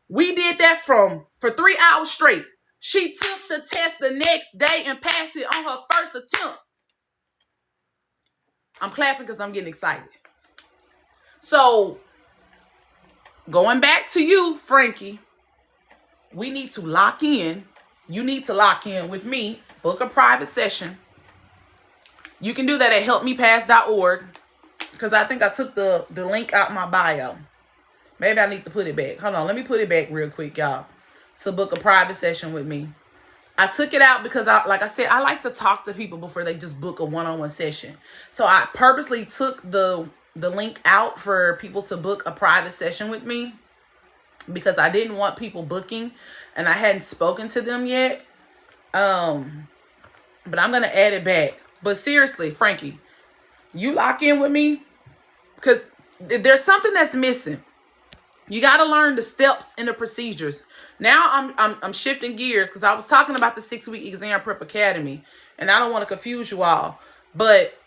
We did that for 3 hours straight. She took the test the next day and passed it on her first attempt. I'm clapping because I'm getting excited. So, going back to you, Frankie, we need to lock in. You need to lock in with me. Book a private session. You can do that at helpmepass.org because I think I took the link out my bio. Maybe I need to put it back. Hold on. Let me put it back real quick, y'all. To book a private session with me. I took it out because, like I said, I like to talk to people before they just book a one-on-one session. So I purposely took the link out for people to book a private session with me because I didn't want people booking and I hadn't spoken to them yet. But I'm going to add it back. But seriously, Frankie, you lock in with me because there's something that's missing. You got to learn the steps and the procedures. Now I'm shifting gears because I was talking about the 6-week exam prep academy and I don't want to confuse you all. But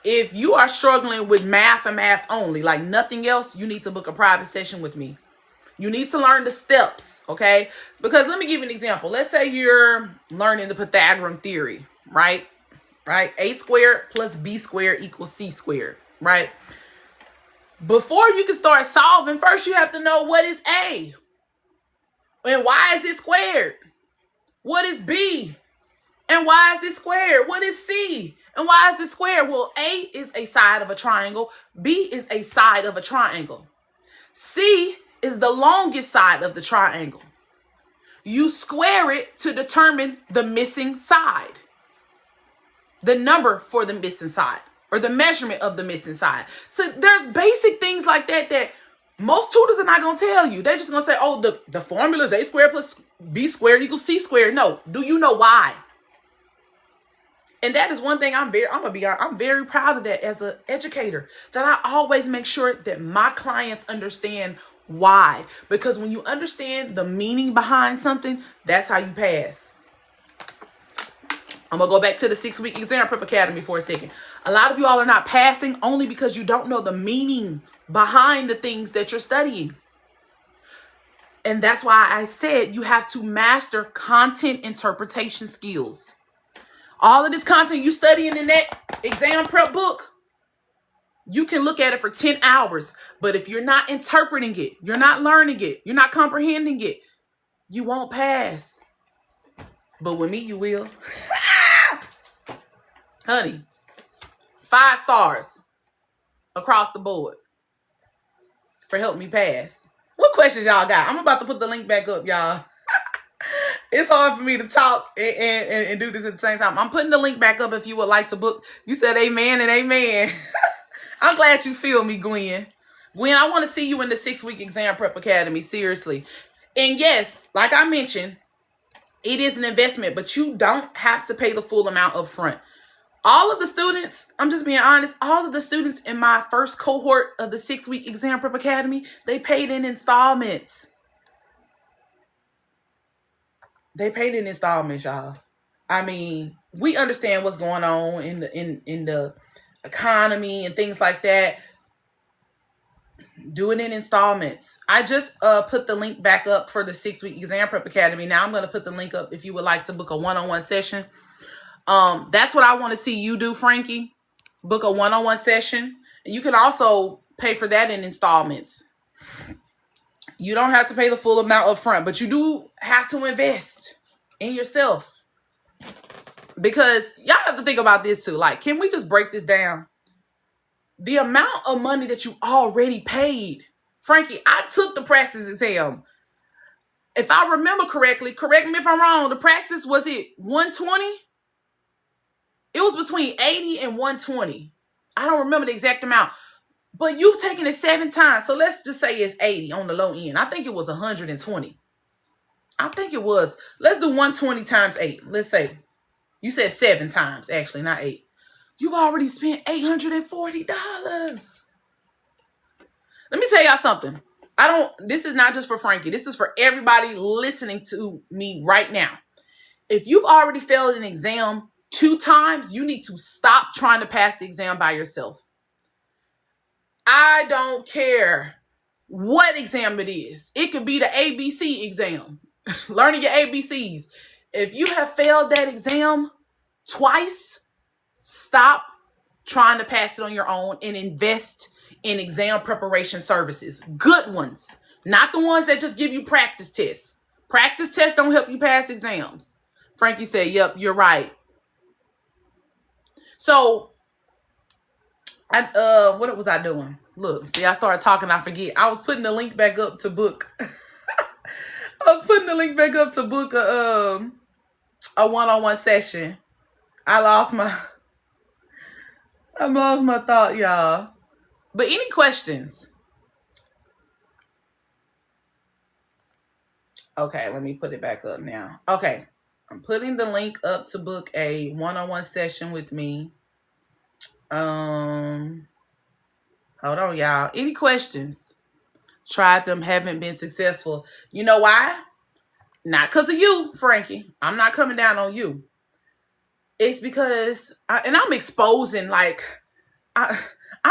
if you are struggling with math and math only, like nothing else, you need to book a private session with me. You need to learn the steps, okay? Because let me give you an example. Let's say you're learning the Pythagorean theory, right? A squared plus B squared equals C squared, right? Before you can start solving, first you have to know what is A. And why is it squared? What is B? And why is it squared? What is C? And why is it square? Well, A is a side of a triangle. B is a side of a triangle. C is the longest side of the triangle. You square it to determine the missing side, the number for the missing side, or the measurement of the missing side. So there's basic things like that that most tutors are not going to tell you. They're just going to say, oh, the formula is A squared plus B squared equals C squared. No. Do you know why? And that is one thing I'm very proud of that as an educator, that I always make sure that my clients understand why. Because when you understand the meaning behind something, that's how you pass. I'm going to go back to the 6-week exam prep academy for a second. A lot of you all are not passing only because you don't know the meaning behind the things that you're studying. And that's why I said you have to master content interpretation skills. All of this content you studying in that exam prep book, you can look at it for 10 hours. But if you're not interpreting it, you're not learning it, you're not comprehending it, you won't pass. But with me, you will. Honey, 5 stars across the board for helping me pass. What questions y'all got? I'm about to put the link back up, y'all. It's hard for me to talk and do this at the same time. I'm putting the link back up if you would like to book. You said amen and amen. I'm glad you feel me, Gwen. Gwen, I want to see you in the 6-week exam prep academy, seriously. And yes, like I mentioned, it is an investment, but you don't have to pay the full amount up front. All of the students, I'm just being honest, all of the students in my first cohort of the 6-week exam prep academy, they paid in installments. They paid in installments, y'all. I mean, we understand what's going on in the economy and things like that. Do it in installments. I just put the link back up for the 6-week exam prep academy. Now I'm going to put the link up if you would like to book a one-on-one session. That's what I want to see you do, Frankie. Book a one-on-one session. And you can also pay for that in installments. You don't have to pay the full amount up front, but you do have to invest in yourself. Because y'all have to think about this too. Like, can we just break this down? The amount of money that you already paid. Frankie, I took the praxis exam. If I remember correctly, correct me if I'm wrong, the praxis, was it 120? It was between 80 and 120. I don't remember the exact amount. But you've taken it 7 times. So let's just say it's 80 on the low end. I think it was 120. I think it was. Let's do 120 times 8. Let's say. You said 7 times, actually, not 8. You've already spent $840. Let me tell y'all something. This is not just for Frankie. This is for everybody listening to me right now. If you've already failed an exam 2 times, you need to stop trying to pass the exam by yourself. I don't care what exam it is. It could be the ABC exam, learning your ABCs. If you have failed that exam twice, stop trying to pass it on your own and invest in exam preparation services. Good ones, not the ones that just give you practice tests. Practice tests don't help you pass exams. Frankie said, yep, you're right. So, what was I doing? Look, see, I started talking, I forget. I was putting the link back up to book. I was putting the link back up to book a one-on-one session. I lost my thought, y'all. But any questions? Okay, let me put it back up now. Okay, I'm putting the link up to book a one-on-one session with me. Hold on, y'all. Any questions? Tried them, haven't been successful. You know why? Not because of you, Frankie. I'm not coming down on you. It's because, I'm exposing, I'm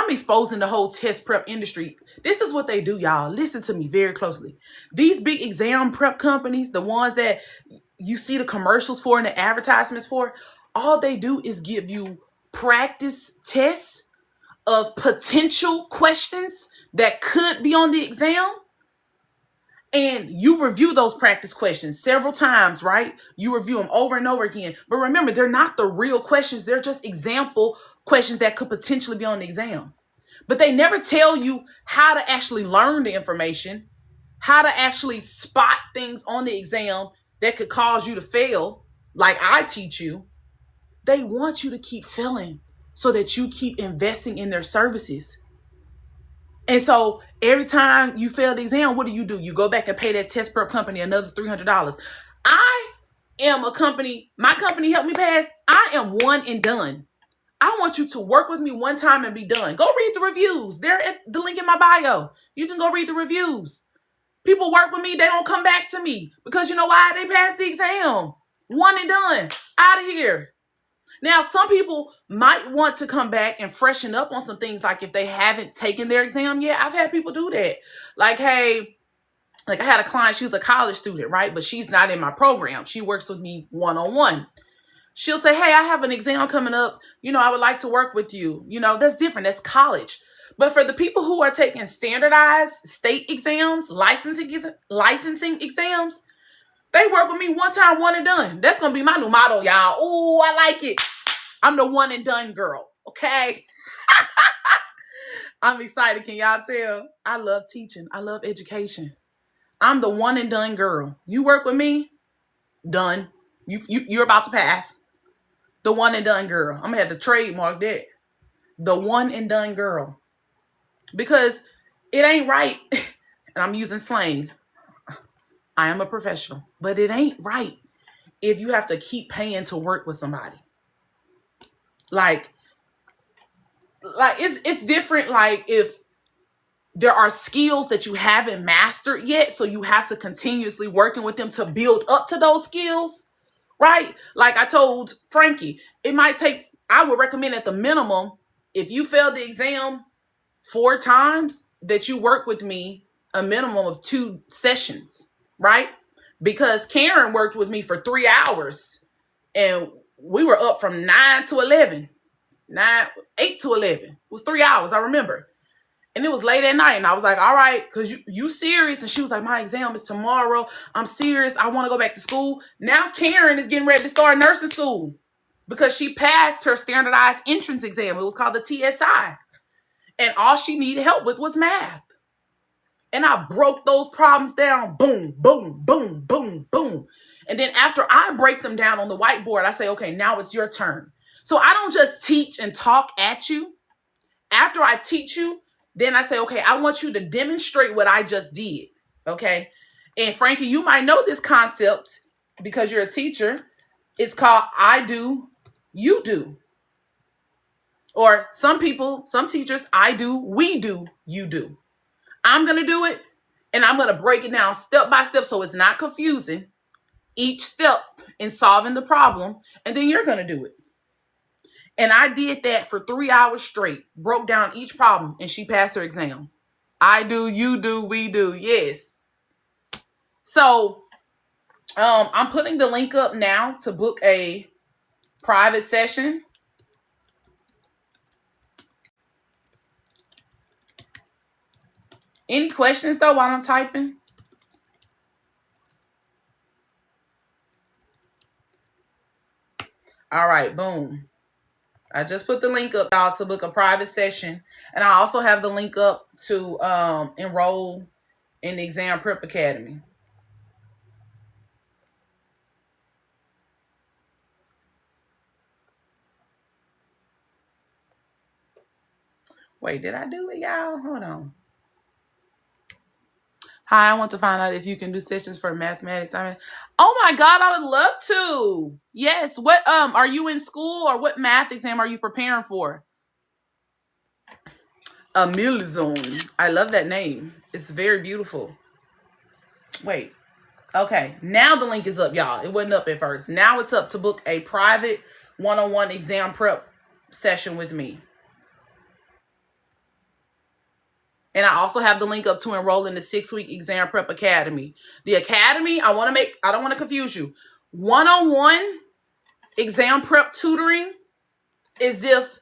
exposing the whole test prep industry. This is what they do, y'all. Listen to me very closely. These big exam prep companies, the ones that you see the commercials for and the advertisements for, all they do is give you practice tests of potential questions that could be on the exam. And you review those practice questions several times, right? You review them over and over again. But remember, they're not the real questions. They're just example questions that could potentially be on the exam. But they never tell you how to actually learn the information, how to actually spot things on the exam that could cause you to fail, like I teach you. They want you to keep failing so that you keep investing in their services. And so every time you fail the exam, what do? You go back and pay that test prep company another $300. I am a company, my company helped me pass. I am one and done. I want you to work with me one time and be done. Go read the reviews. They're at the link in my bio. You can go read the reviews. People work with me, they don't come back to me because you know why? They passed the exam. One and done. Out of here. Now, some people might want to come back and freshen up on some things, like if they haven't taken their exam yet. I've had people do that. Like, hey, like I had a client, she was a college student, right? But she's not in my program. She works with me one-on-one. She'll say, hey, I have an exam coming up. I would like to work with you. That's different. That's college. But for the people who are taking standardized state exams, licensing exams, they work with me one time, one and done. That's going to be my new motto, y'all. Ooh, I like it. I'm the one and done girl. Okay. I'm excited. Can y'all tell? I love teaching. I love education. I'm the one and done girl. You work with me, done. You're about to pass. The one and done girl. I'm going to have to trademark that. The one and done girl. Because it ain't right. And I'm using slang. I am a professional. But it ain't right if you have to keep paying to work with somebody. Like it's different. Like if there are skills that you haven't mastered yet, so you have to continuously working with them to build up to those skills, right? Like I told Frankie, it might take, I would recommend at the minimum, if you failed the exam 4 times, that you work with me a minimum of 2 sessions, right? Because Karen worked with me for 3 hours and we were up from 9 to 11. 8 to 11. It was 3 hours, I remember. And it was late at night. And I was like, all right, because you serious? And she was like, my exam is tomorrow. I'm serious. I want to go back to school. Now Karen is getting ready to start nursing school because she passed her standardized entrance exam. It was called the TSI. And all she needed help with was math. And I broke those problems down. Boom, boom, boom, boom, boom. And then after I break them down on the whiteboard, I say, okay, now it's your turn. So I don't just teach and talk at you. After I teach you, then I say, okay, I want you to demonstrate what I just did. Okay. And Frankie, you might know this concept because you're a teacher. It's called I do, you do. Or some teachers, I do, we do, you do. I'm going to do it and I'm going to break it down step by step so it's not confusing. Each step in solving the problem, and then you're going to do it. And I did that for 3 hours straight, broke down each problem, and she passed her exam. I do, you do, we do. Yes. So I'm putting the link up now to book a private session. Any questions, though, while I'm typing? All right, boom. I just put the link up, y'all, to book a private session. And I also have the link up to enroll in the Exam Prep Academy. Wait, did I do it, y'all? Hold on. Hi, I want to find out if you can do sessions for mathematics. Oh my God, I would love to. Yes. What are you in school, or what math exam are you preparing for? A Milzone. I love that name. It's very beautiful. Wait. Okay. Now the link is up, y'all. It wasn't up at first. Now it's up to book a private one-on-one exam prep session with me. And I also have the link up to enroll in the 6-week Exam Prep Academy. The Academy, I don't want to confuse you. One-on-one exam prep tutoring is if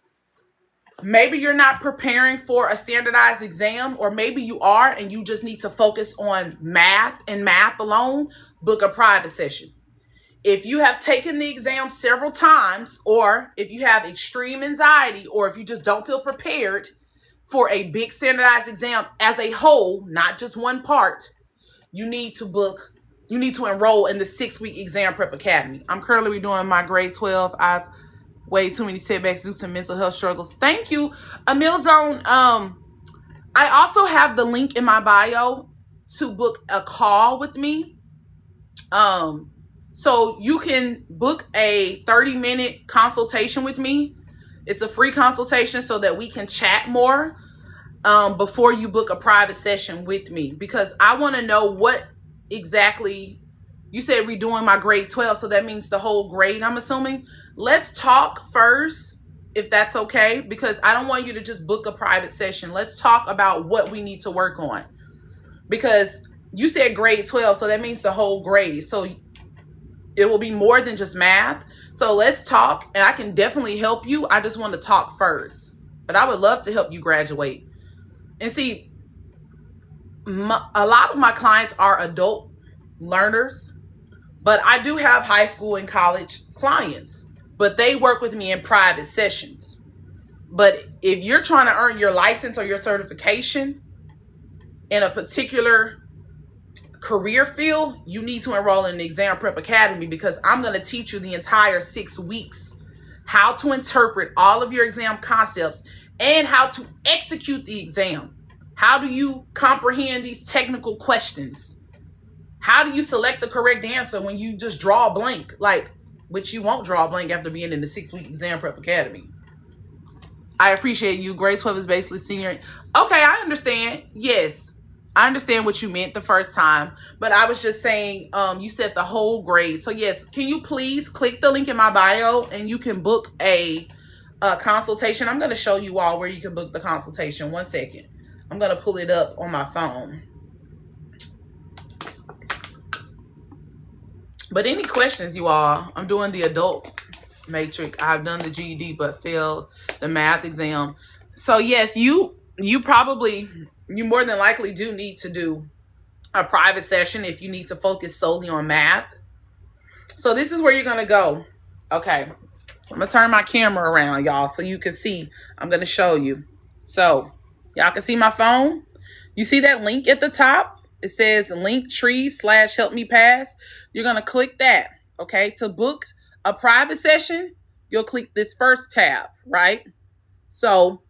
maybe you're not preparing for a standardized exam, or maybe you are and you just need to focus on math and math alone, book a private session. If you have taken the exam several times, or if you have extreme anxiety, or if you just don't feel prepared for a big standardized exam as a whole, not just one part, you need to enroll in the 6-week Exam Prep Academy. I'm currently redoing my grade 12. I've way too many setbacks due to mental health struggles. Thank you, Emil Zone. I also have the link in my bio to book a call with me. So you can book a 30-minute consultation with me. It's a free consultation so that we can chat more before you book a private session with me, because I want to know what exactly you said. Redoing my grade 12, so that means the whole grade, I'm assuming. Let's talk first, if that's okay, because I don't want you to just book a private session. Let's talk about what we need to work on, because you said grade 12, so that means the whole grade. So it will be more than just math. So let's talk, and I can definitely help you. I just want to talk first, but I would love to help you graduate. And see, a lot of my clients are adult learners, but I do have high school and college clients, but they work with me in private sessions. But if you're trying to earn your license or your certification in a particular career field, you need to enroll in the Exam Prep Academy, because I'm going to teach you the entire 6 weeks how to interpret all of your exam concepts and how to execute the exam. How do you comprehend these technical questions? How do you select the correct answer when you just draw a blank? Which you won't draw a blank after being in the 6-week Exam Prep Academy. I appreciate you. Grade 12 is basically senior. Okay, I understand. Yes, I understand what you meant the first time, but I was just saying, you said the whole grade. So yes, can you please click the link in my bio and you can book a consultation. I'm going to show you all where you can book the consultation. 1 second. I'm going to pull it up on my phone. But any questions, you all? I'm doing the adult matrix. I've done the GED but failed the math exam. So yes, you more than likely do need to do a private session if you need to focus solely on math. So this is where you're going to go. Okay. I'm going to turn my camera around, y'all, so you can see. I'm going to show you. So y'all can see my phone. You see that link at the top? It says Linktree/help-me-pass. You're going to click that, okay? To book a private session, you'll click this first tab, right? So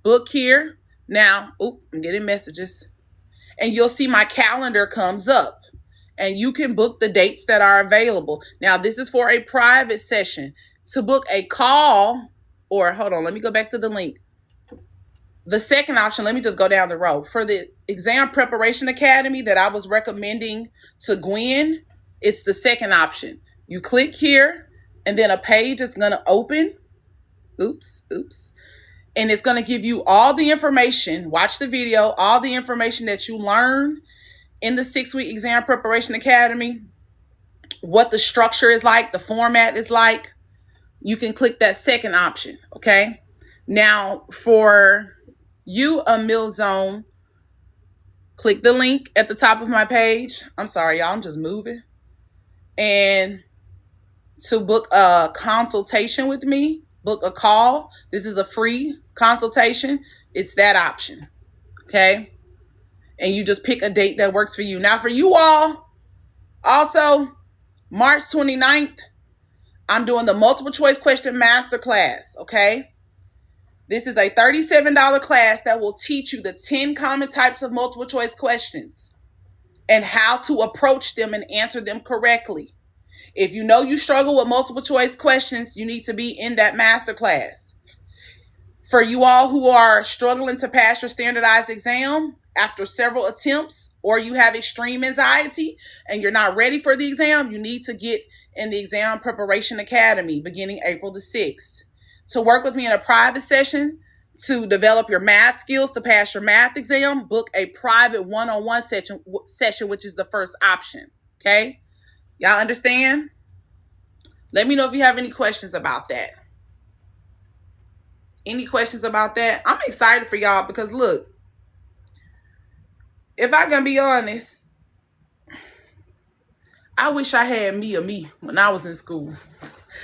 book here. Now, I'm getting messages. And you'll see my calendar comes up. And you can book the dates that are available. Now, this is for a private session. To book a call, or hold on, let me go back to the link. The second option, let me just go down the row. For the Exam Preparation Academy that I was recommending to Gwen, it's the second option. You click here, and then a page is going to open. Oops. And it's going to give you all the information. Watch the video. All the information that you learn in the 6-week Exam Preparation Academy. What the structure is like. The format is like. You can click that second option. Okay. Now, for you, Emil Zone, click the link at the top of my page. I'm sorry, y'all. I'm just moving. And to book a consultation with me, book a call. This is a free consultation. It's that option. Okay. And you just pick a date that works for you. Now, for you all, also, March 29th, I'm doing the multiple choice question masterclass. Okay. This is a $37 class that will teach you the 10 common types of multiple choice questions and how to approach them and answer them correctly. If you know you struggle with multiple choice questions, you need to be in that masterclass. For you all who are struggling to pass your standardized exam after several attempts, or you have extreme anxiety and you're not ready for the exam, you need to get in the Exam Preparation Academy beginning April the 6th. To work with me in a private session, to develop your math skills to pass your math exam, book a private one-on-one session, which is the first option. Okay? Y'all understand? Let me know if you have any questions about that. Any questions about that? I'm excited for y'all because look, if I can be honest, I wish I had me when I was in school.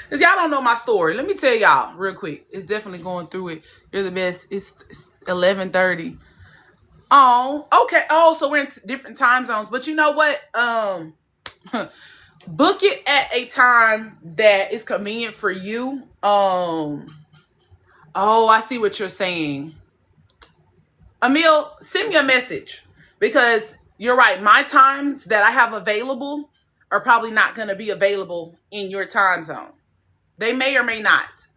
Because y'all don't know my story. Let me tell y'all real quick. It's definitely going through it. You're the best. It's 11:30. Oh, okay. Oh, so we're in different time zones. But you know what? Book it at a time that is convenient for you. Oh, I see what you're saying. Emil, send me a message. Because you're right. My times that I have available are probably not going to be available in your time zone. They may or may not.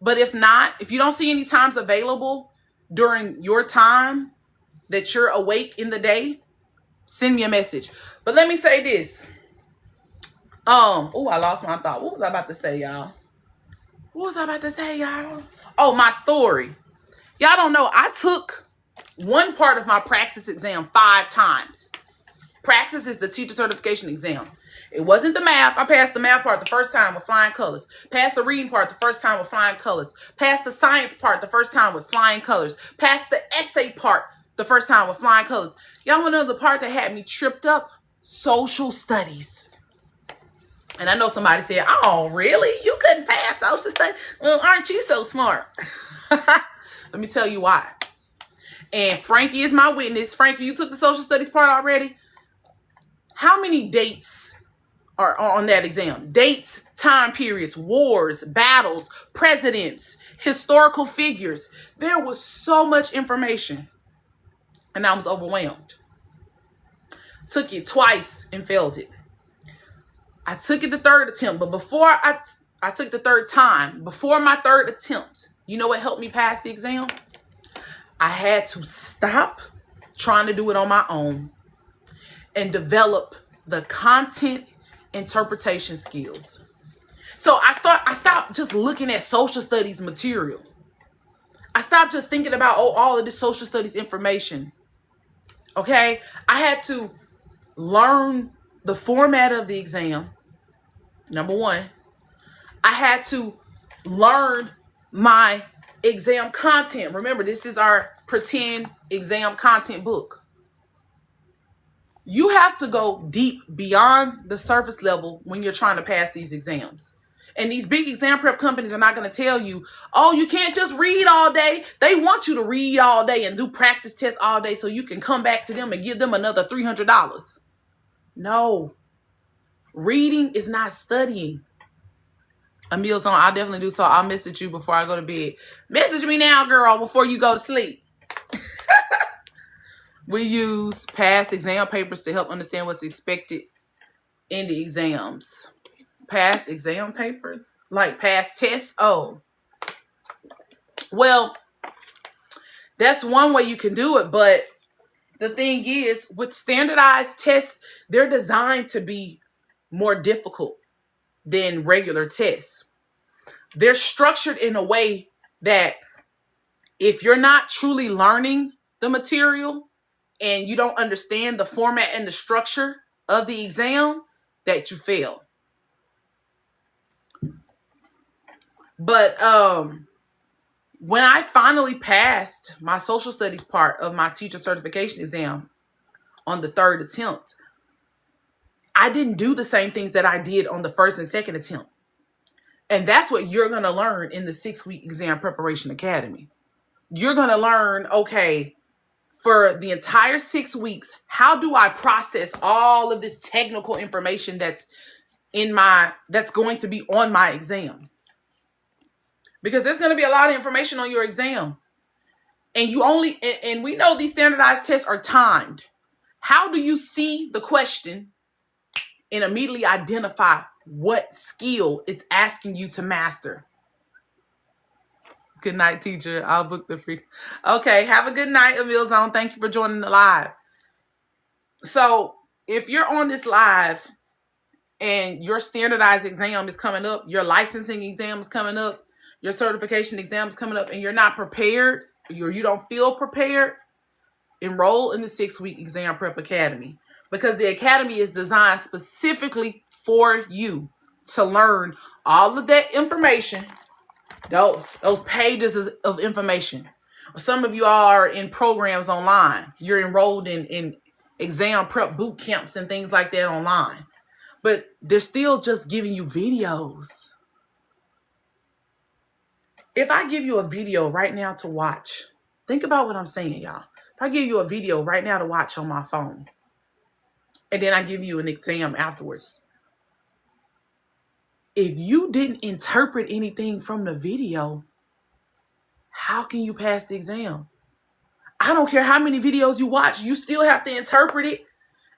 But if not, if you don't see any times available during your time that you're awake in the day, send me a message. But let me say this. Oh, I lost my thought. What was I about to say, y'all? Oh, my story. Y'all don't know. I took one part of my praxis exam 5 times. Praxis is the teacher certification exam. It wasn't the math. I passed the math part the first time with flying colors. Passed the reading part the first time with flying colors. Passed the science part the first time with flying colors. Passed the essay part the first time with flying colors. Y'all want to know the part that had me tripped up? Social studies. And I know somebody said, oh, really? You couldn't pass social studies? Well, aren't you so smart? Let me tell you why. And Frankie is my witness. Frankie, you took the social studies part already? How many dates are on that exam? Dates, time periods, wars, battles, presidents, historical figures. There was so much information. And I was overwhelmed. Took it twice and failed it. I took it the 3rd attempt, but before I took the 3rd time, before my 3rd attempt, you know what helped me pass the exam? I had to stop trying to do it on my own and develop the content interpretation skills. So I stopped just looking at social studies material. I stopped just thinking about, all of this social studies information. Okay? I had to learn the format of the exam. Number 1. I had to learn my exam content. Remember, this is our pretend exam content book. You have to go deep beyond the surface level when you're trying to pass these exams. And these big exam prep companies are not going to tell you, oh, you can't just read all day. They want you to read all day and do practice tests all day so you can come back to them and give them another $300. No. Reading is not studying. Emil's on. I'll definitely do so. I'll message you before I go to bed. Message me now, girl, before you go to sleep. We use past exam papers to help understand what's expected in the exams. Past exam papers? Like past tests? Oh. Well, that's one way you can do it. But the thing is, with standardized tests, they're designed to be more difficult than regular tests. They're structured in a way that if you're not truly learning the material and you don't understand the format and the structure of the exam, that you fail. But when I finally passed my social studies part of my teacher certification exam on the 3rd attempt, I didn't do the same things that I did on the 1st and 2nd attempt. And that's what you're going to learn in the 6-week exam preparation academy. You're going to learn, okay, for the entire 6 weeks, how do I process all of this technical information that's going to be on my exam? Because there's going to be a lot of information on your exam. And we know these standardized tests are timed. How do you see the question and immediately identify what skill it's asking you to master? Good night, teacher. I'll book the free. Okay, have a good night, Emil Zone. Thank you for joining the live. So if you're on this live and your standardized exam is coming up, your licensing exam is coming up, your certification exam is coming up, and you're not prepared, or you don't feel prepared, enroll in the 6-week exam prep academy. Because the academy is designed specifically for you to learn all of that information Those pages of information. Some of you are in programs online. You're enrolled in exam prep boot camps and things like that online. But they're still just giving you videos. If I give you a video right now to watch, think about what I'm saying, y'all. If I give you a video right now to watch on my phone, and then I give you an exam afterwards, if you didn't interpret anything from the video, how can you pass the exam? I don't care how many videos you watch, you still have to interpret it.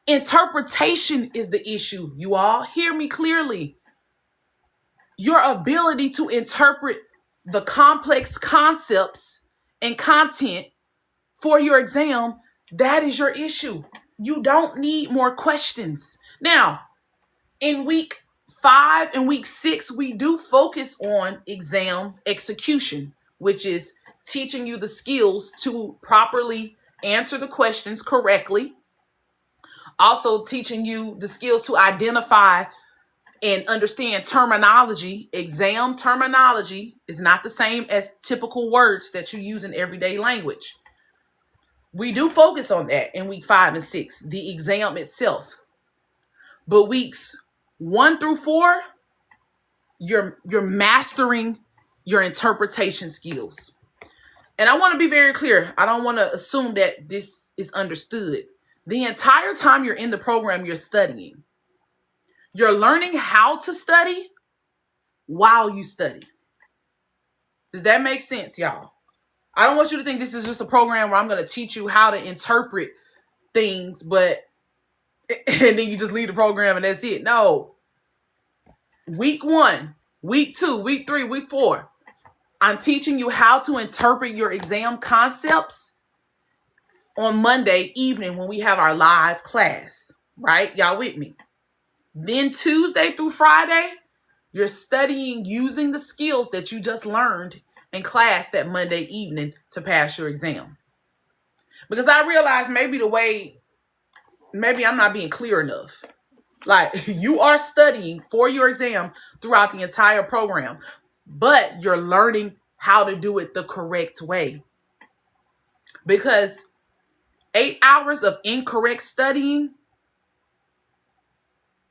Interpretation is the issue, you all. Hear me clearly. Your ability to interpret the complex concepts and content for your exam, that is your issue. You don't need more questions. Now, in week 5 and week 6, we do focus on exam execution, which is teaching you the skills to properly answer the questions correctly. Also teaching you the skills to identify and understand terminology. Exam terminology is not the same as typical words that you use in everyday language. We do focus on that in week 5 and 6, the exam itself. But weeks 1 through 4, you're mastering your interpretation skills. And I want to be very clear. I don't want to assume that this is understood. The entire time you're in the program, you're studying. You're learning how to study while you study. Does that make sense, y'all? I don't want you to think this is just a program where I'm going to teach you how to interpret things, and then you just leave the program and that's it. No. Week 1, week 2, week 3, week 4. I'm teaching you how to interpret your exam concepts on Monday evening when we have our live class, right? Y'all with me? Then Tuesday through Friday, you're studying using the skills that you just learned in class that Monday evening to pass your exam. Because I realize maybe I'm not being clear enough. Like, you are studying for your exam throughout the entire program, but you're learning how to do it the correct way. Because 8 hours of incorrect studying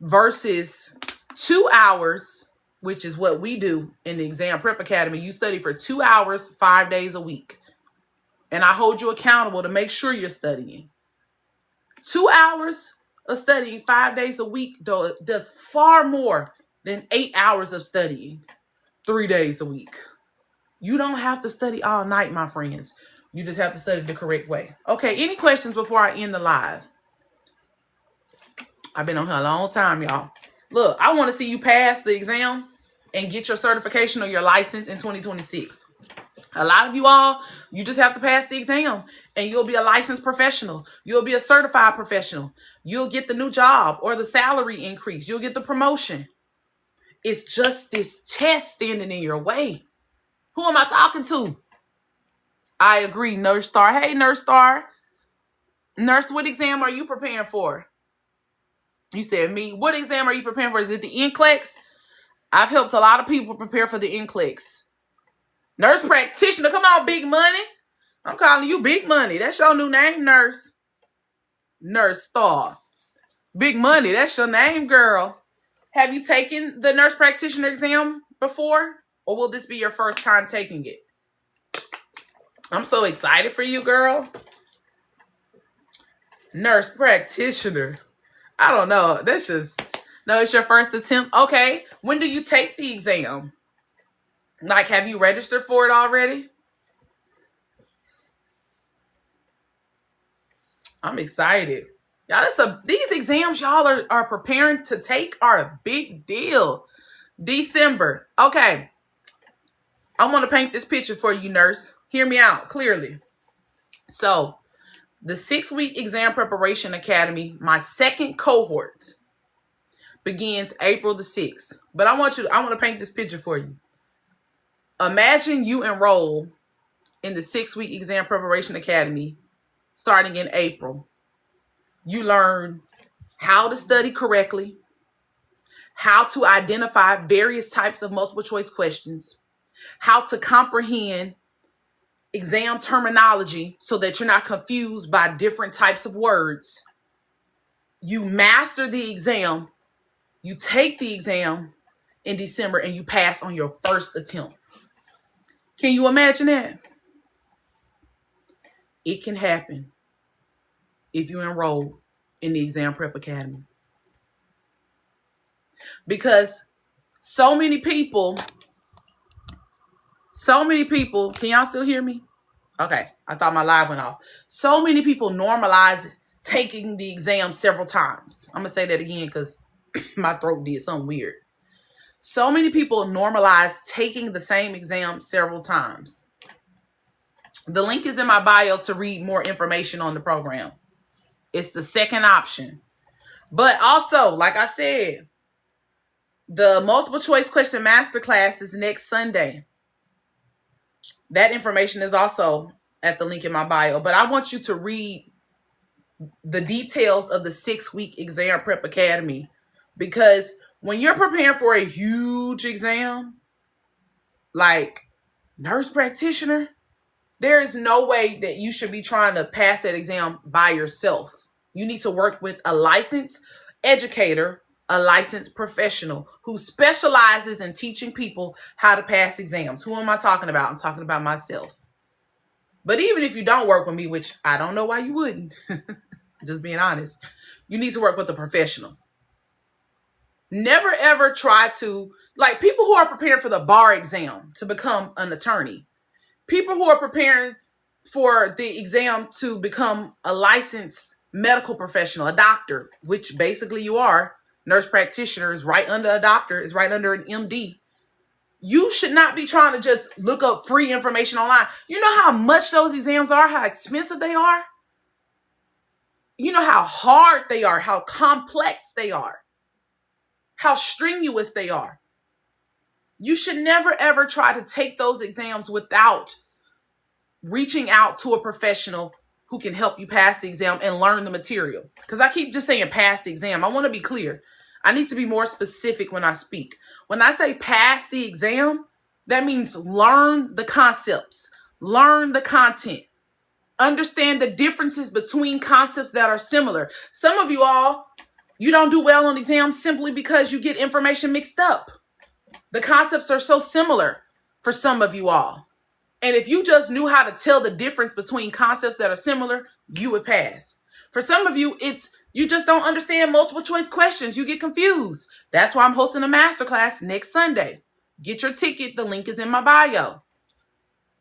versus 2 hours, which is what we do in the Exam Prep Academy. You study for 2 hours, 5 days a week. And I hold you accountable to make sure you're studying. 2 hours of studying 5 days a week does far more than 8 hours of studying 3 days a week. You don't have to study all night, my friends. You just have to study the correct way. Okay, any questions before I end the live? I've been on here a long time, y'all. Look, I want to see you pass the exam and get your certification or your license in 2026. A lot of you all, you just have to pass the exam and you'll be a licensed professional. You'll be a certified professional. You'll get the new job or the salary increase. You'll get the promotion. It's just this test standing in your way. Who am I talking to? I agree, Nurse Star. Hey, Nurse Star. Nurse, what exam are you preparing for? You said me. What exam are you preparing for? Is it the NCLEX? I've helped a lot of people prepare for the NCLEX. Nurse practitioner. Come on, Big Money. I'm calling you Big Money. That's your new name, Nurse. Nurse Star. Big Money. That's your name, girl. Have you taken the nurse practitioner exam before? Or will this be your first time taking it? I'm so excited for you, girl. Nurse practitioner. I don't know. No, it's your first attempt. Okay. When do you take the exam? Like, have you registered for it already? I'm excited. Y'all, these exams y'all are preparing to take are a big deal. December. Okay. I want to paint this picture for you, nurse. Hear me out clearly. So, the 6-week exam preparation academy, my second cohort, begins April the 6th. But I want to paint this picture for you. Imagine you enroll in the 6-week exam preparation academy starting in April. You learn how to study correctly, how to identify various types of multiple choice questions, how to comprehend exam terminology so that you're not confused by different types of words. You master the exam, you take the exam in December, and you pass on your first attempt. Can you imagine that? It can happen if you enroll in the Exam Prep Academy. Because so many people, can y'all still hear me? Okay, I thought my live went off. So many people normalize taking the exam several times. I'm going to say that again because my throat did something weird. So many people normalize taking the same exam several times. The link is in my bio to read more information on the program. It's the second option. But also, like I said, the multiple choice question masterclass is next Sunday. That information is also at the link in my bio. But I want you to read the details of the 6-week Exam Prep Academy, because when you're preparing for a huge exam, like nurse practitioner, there is no way that you should be trying to pass that exam by yourself. You need to work with a licensed educator, a licensed professional who specializes in teaching people how to pass exams. Who am I talking about? I'm talking about myself. But even if you don't work with me, which I don't know why you wouldn't, just being honest, you need to work with a professional. Never ever try to, like people who are preparing for the bar exam to become an attorney, people who are preparing for the exam to become a licensed medical professional, a doctor, which basically you are. Nurse practitioner is right under a doctor, is right under an MD. You should not be trying to just look up free information online. You know how much those exams are, how expensive they are? You know how hard they are, how complex they are, how strenuous they are. You should never, ever try to take those exams without reaching out to a professional who can help you pass the exam and learn the material. Because I keep just saying pass the exam. I want to be clear. I need to be more specific when I speak. When I say pass the exam, that means learn the concepts, learn the content, understand the differences between concepts that are similar. Some of you all, you don't do well on exams simply because you get information mixed up. The concepts are so similar for some of you all. And if you just knew how to tell the difference between concepts that are similar, you would pass. For some of you, it's you just don't understand multiple choice questions. You get confused. That's why I'm hosting a masterclass next Sunday. Get your ticket. The link is in my bio.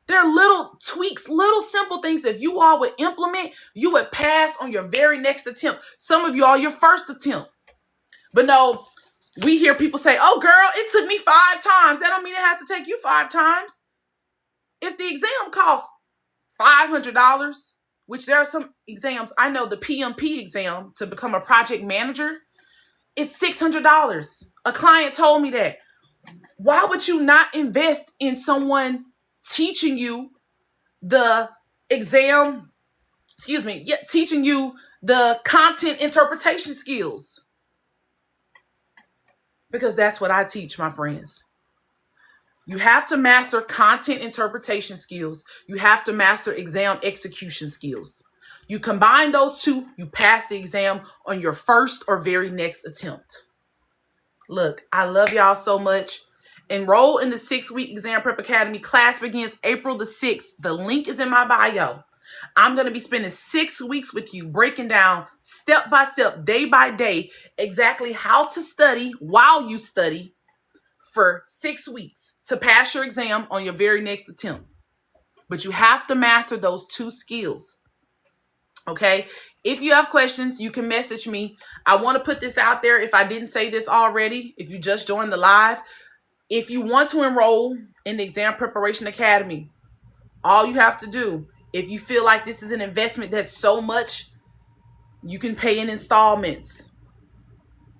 There are little tweaks, little simple things that if you all would implement, you would pass on your very next attempt. Some of you all, your first attempt. But no, we hear people say, oh, girl, it took me 5 times. That don't mean it has to take you 5 times. If the exam costs $500, which there are some exams, I know the PMP exam to become a project manager, it's $600. A client told me that. Why would you not invest in someone teaching you the exam, teaching you the content interpretation skills? Because that's what I teach, my friends. You have to master content interpretation skills. You have to master exam execution skills. You combine those two, you pass the exam on your first or very next attempt. Look, I love y'all so much. Enroll in the 6-week Exam Prep Academy. Class begins April the 6th. The link is in my bio. I'm going to be spending 6 weeks with you, breaking down step by step, day by day, exactly how to study while you study for 6 weeks to pass your exam on your very next attempt. But you have to master those 2 skills. Okay? If you have questions, you can message me. I want to put this out there if I didn't say this already, if you just joined the live. If you want to enroll in the Exam Preparation Academy, all you have to do, if you feel like this is an investment that's so much, you can pay in installments.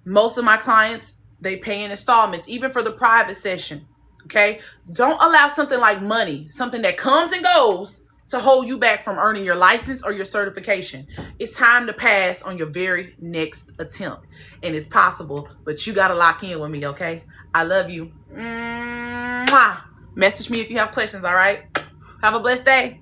Most of my clients, they pay in installments, even for the private session. Okay? Don't allow something like money, something that comes and goes, to hold you back from earning your license or your certification. It's time to pass on your very next attempt. And it's possible, but you got to lock in with me, okay? I love you. Mwah. Message me if you have questions, all right? Have a blessed day.